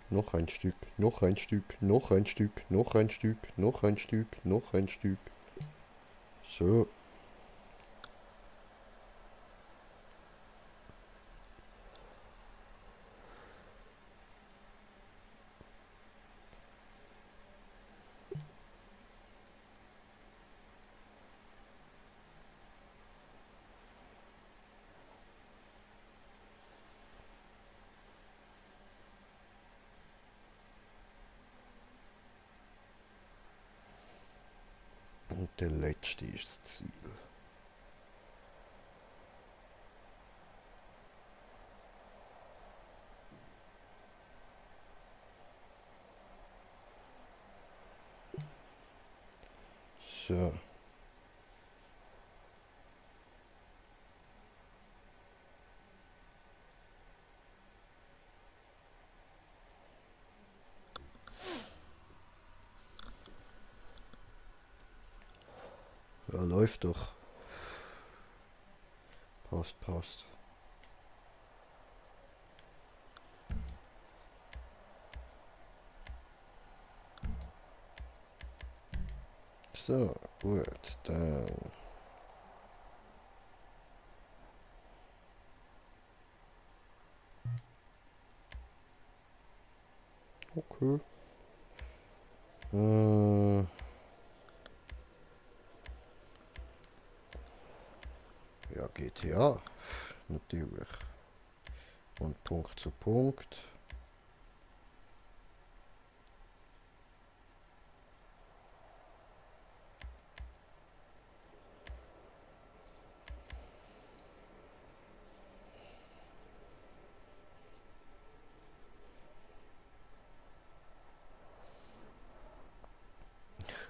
Noch ein Stück, noch ein Stück, noch ein Stück, noch ein Stück, noch ein Stück, noch ein Stück. So. Und der letzte ist das Ziel. So. Ja, läuft doch. Passt, passt. So, gut, dann. Okay. Ja, GTA. Natürlich. Und Punkt zu Punkt.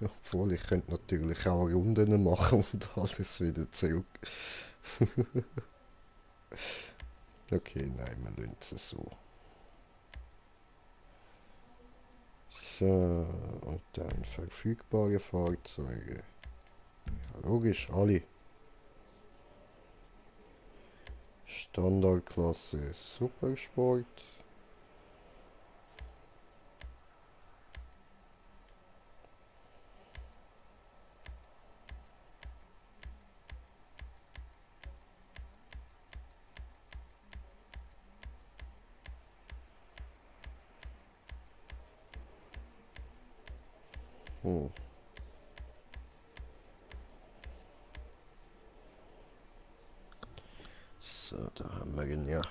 Obwohl, ich könnte natürlich auch Runden machen und alles wieder zurück. Okay, nein, wir lassen es so. So, und dann verfügbare Fahrzeuge. Ja, logisch, alle. Standardklasse Supersport. Hm. So, da haben wir ihn ja.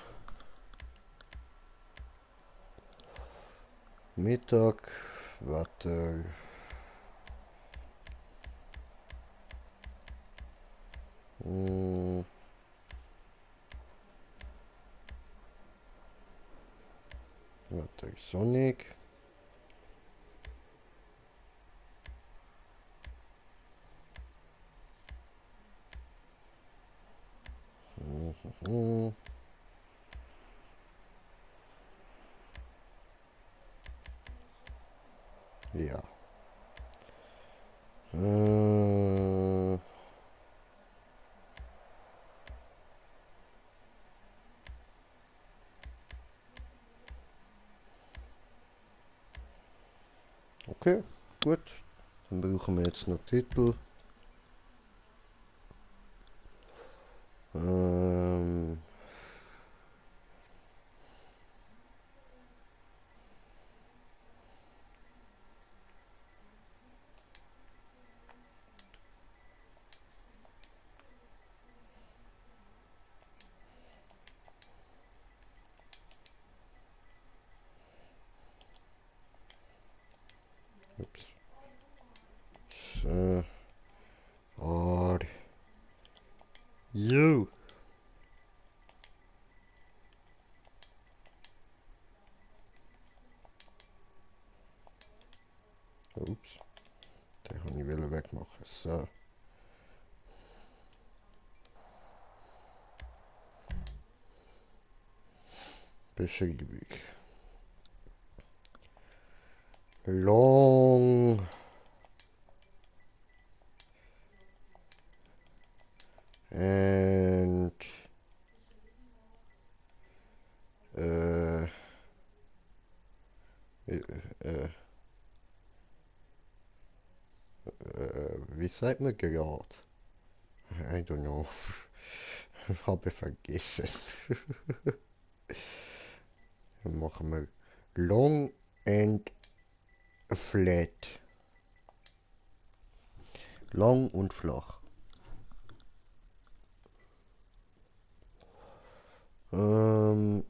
Mittag, Wetter. Hm. Wetter sonnig. Mhm. Ja. Okay, gut. Dann brauchen wir jetzt noch Titel. Ähm, ups. So. Are you? Ups. Den habe ich wegmachen. So. Beschreibung. Long and Wie sagt man gerade? I don't know. Habe vergessen. Dann machen wir long and flat. Lang und flach. Ähm,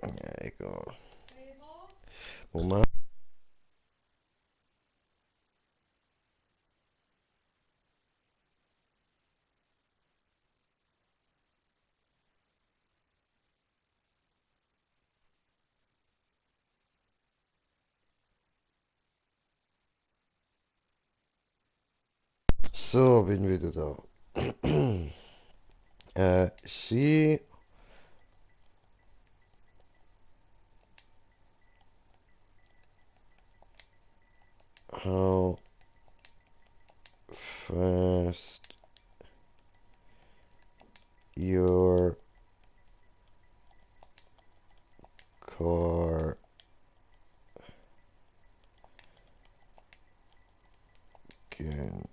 ja, egal. Moment. So, bin wieder da. Sie how fast your car can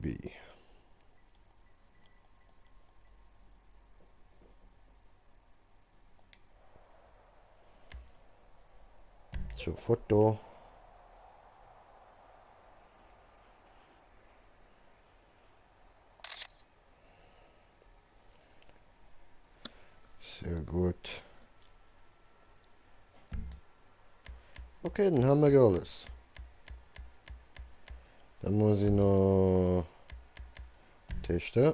be. So, Foto. Sehr gut. Okay, dann haben wir alles. Dann muss ich noch testen.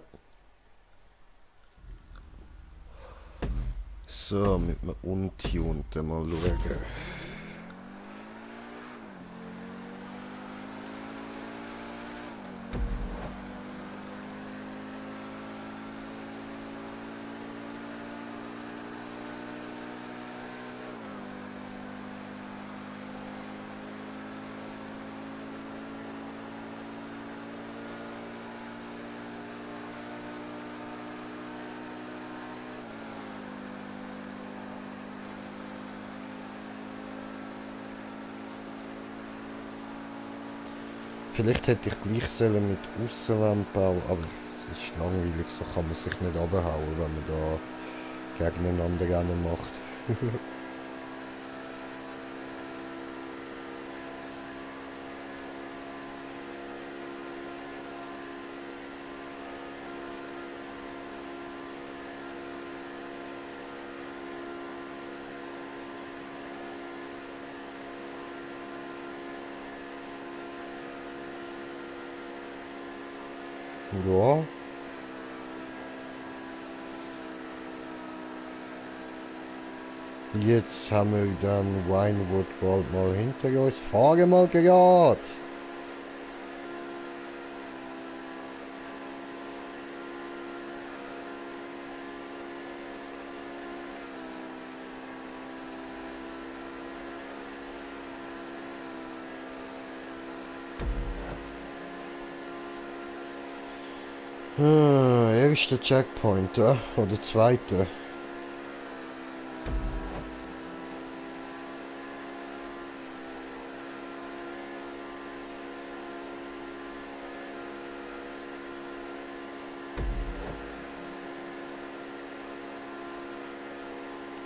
So, mit einem Untunten mal schauen. Vielleicht hätte ich gleich sollen mit Aussenwand bauen, aber es ist langweilig, so kann man sich nicht abhauen, wenn man da gegeneinander rennen macht. Ja. Jetzt haben wir dann Winewood bald mal hinter uns. Fahre mal gerade! Erster Checkpoint, oder zweiter.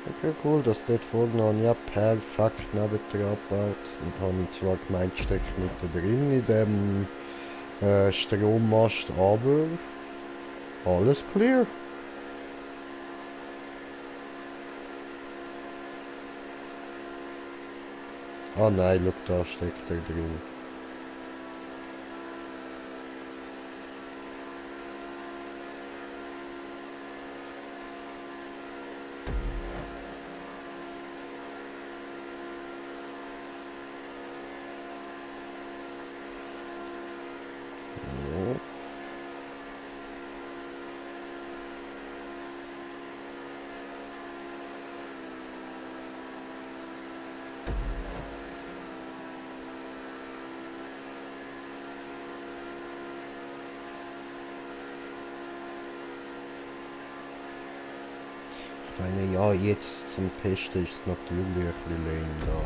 Okay, cool, dass dort vorne noch ja perfekt neben der abgebaut. Und habe ich zwar gemeint, steckt nicht drin in dem Strommast, aber alles clear. Ah nein, schau, da steckt er drin. Ja. Seine, ja, jetzt zum Testen ist es natürlich ein bisschen lame da.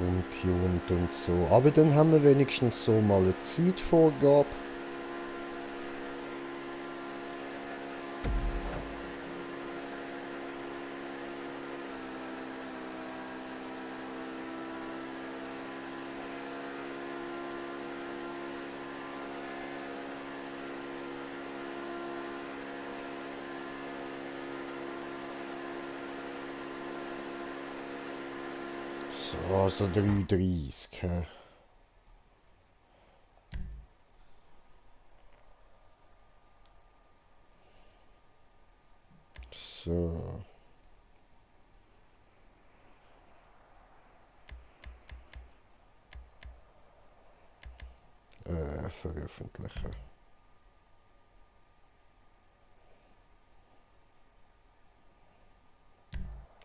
Untuned und so. Aber dann haben wir wenigstens so mal eine Zeitvorgabe. So, also 3:30. Hä? So. Veröffentlichen.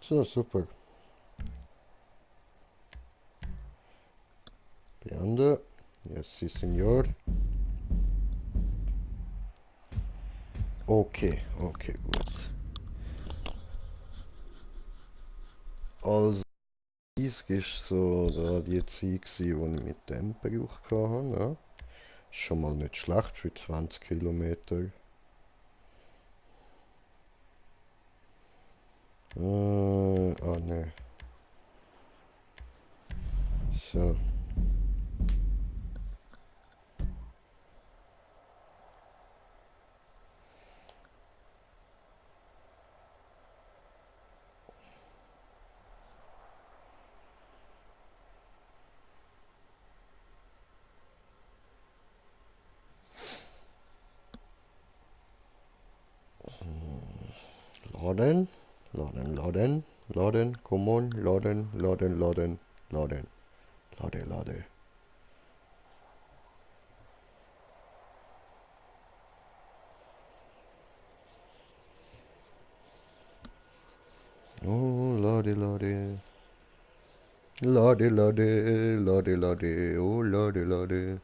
So, super. Beende. Yes, sí, señor. Okay, okay, gut. Also, dies ist so da die Zeit, die ich mit dem gebraucht habe. Ne? Schon mal nicht schlecht für 20 Kilometer. Ne. So. Laden, laden, laden, laden, come on, laden, laden, laden, laden, lade, lade. Oh, lade, lade. Lade, lade, lade, lade, oh, lade, lade.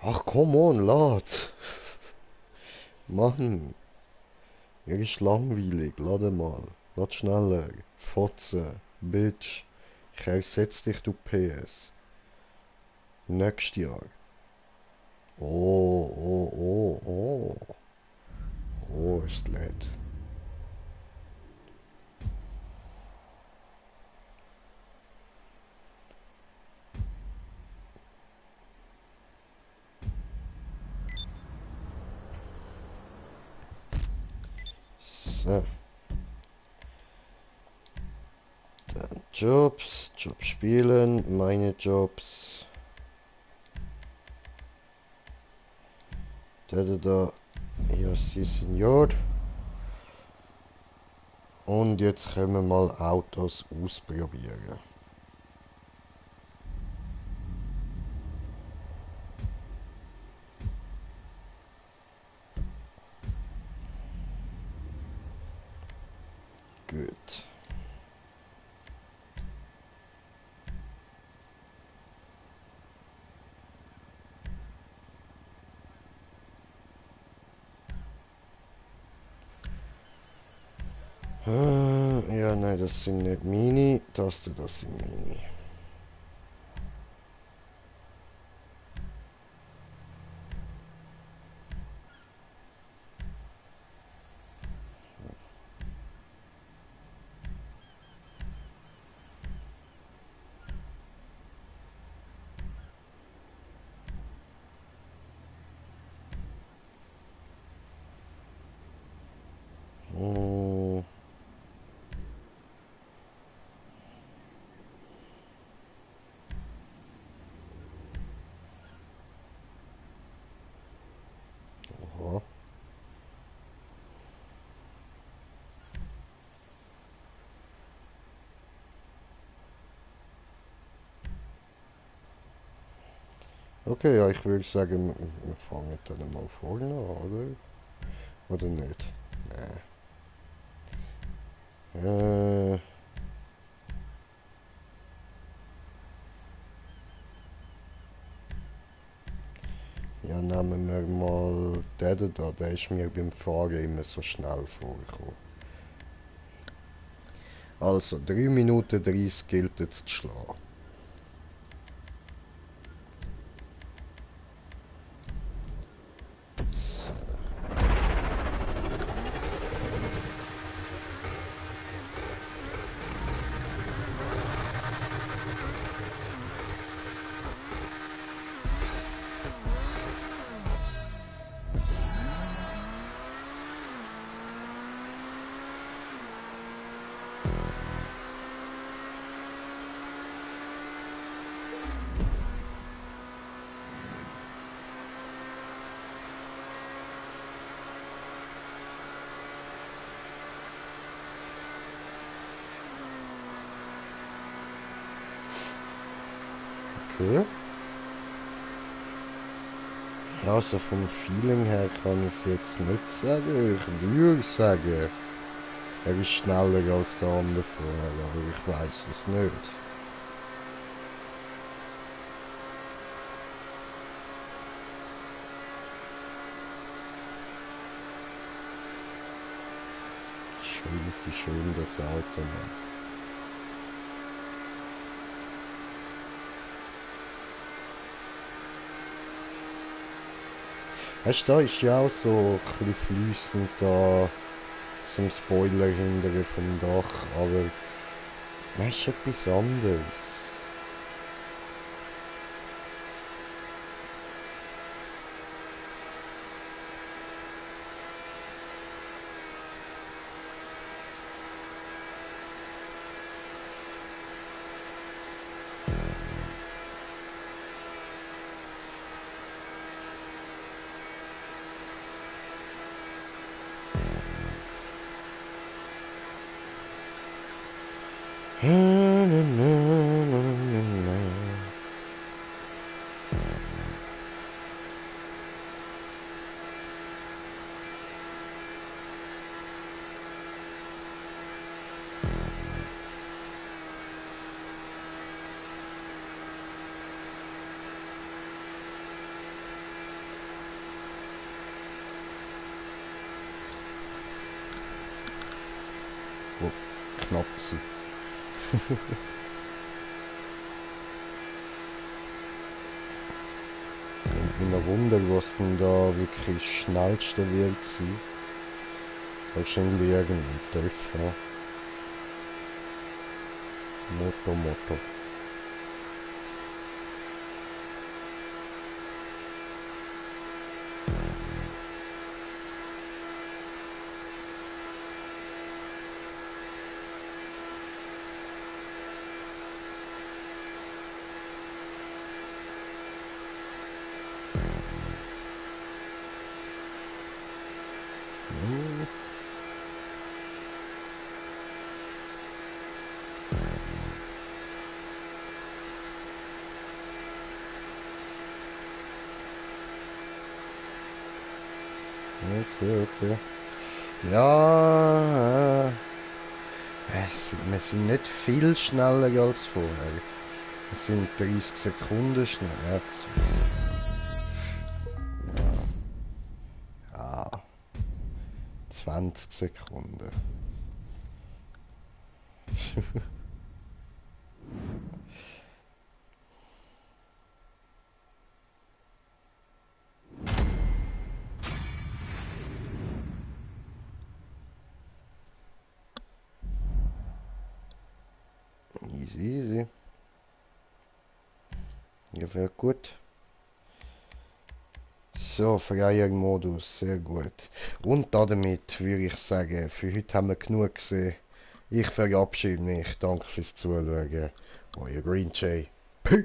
Ach, come on, lad. Mann, er ist langweilig, lade mal. Lad schneller. Fotze, Bitch. Ich ersetz dich, du PS. Nächstes Jahr. Oh, oh, oh, oh. Oh, ist lädt. So. Dann Jobs, Job spielen, meine Jobs. Da. Ja, si, Senor. Und jetzt können wir mal Autos ausprobieren. Gut. Ja, nein, das sind nicht meine. Das sind meine. Hm, aha. Okay, ja, ich würde sagen, wir fangen dann mal vorne an, oder? Oder nicht? Nee. Ja, nehmen wir mal den da. Der ist mir beim Fahren immer so schnell vorgekommen. Also, 3 Minuten 30 gilt jetzt zu schlagen. So. Okay. Ja, also vom Feeling her kann ich es jetzt nicht sagen. Ich würde sagen, er ist schneller als der andere vorher, aber ich weiß es nicht. Scheiße, schön das Auto, Mann. Weißt du, da ist ja auch so ein bisschen fließend da zum Spoiler hinterher vom Dach, aber das ist etwas anderes. Oh, knapp sie. In der Runde, was denn da wirklich schnellste wird sein. Wahrscheinlich irgendein Treffer. Moto. Okay. Ja, wir sind nicht viel schneller als vorher. Wir sind 30 Sekunden schneller. Ja, 20 Sekunden. Easy. Gefällt gut. So, Freier-Modus, sehr gut. Und damit würde ich sagen, für heute haben wir genug gesehen. Ich verabschiede mich. Danke fürs Zuschauen. Euer Green Jay. Peace.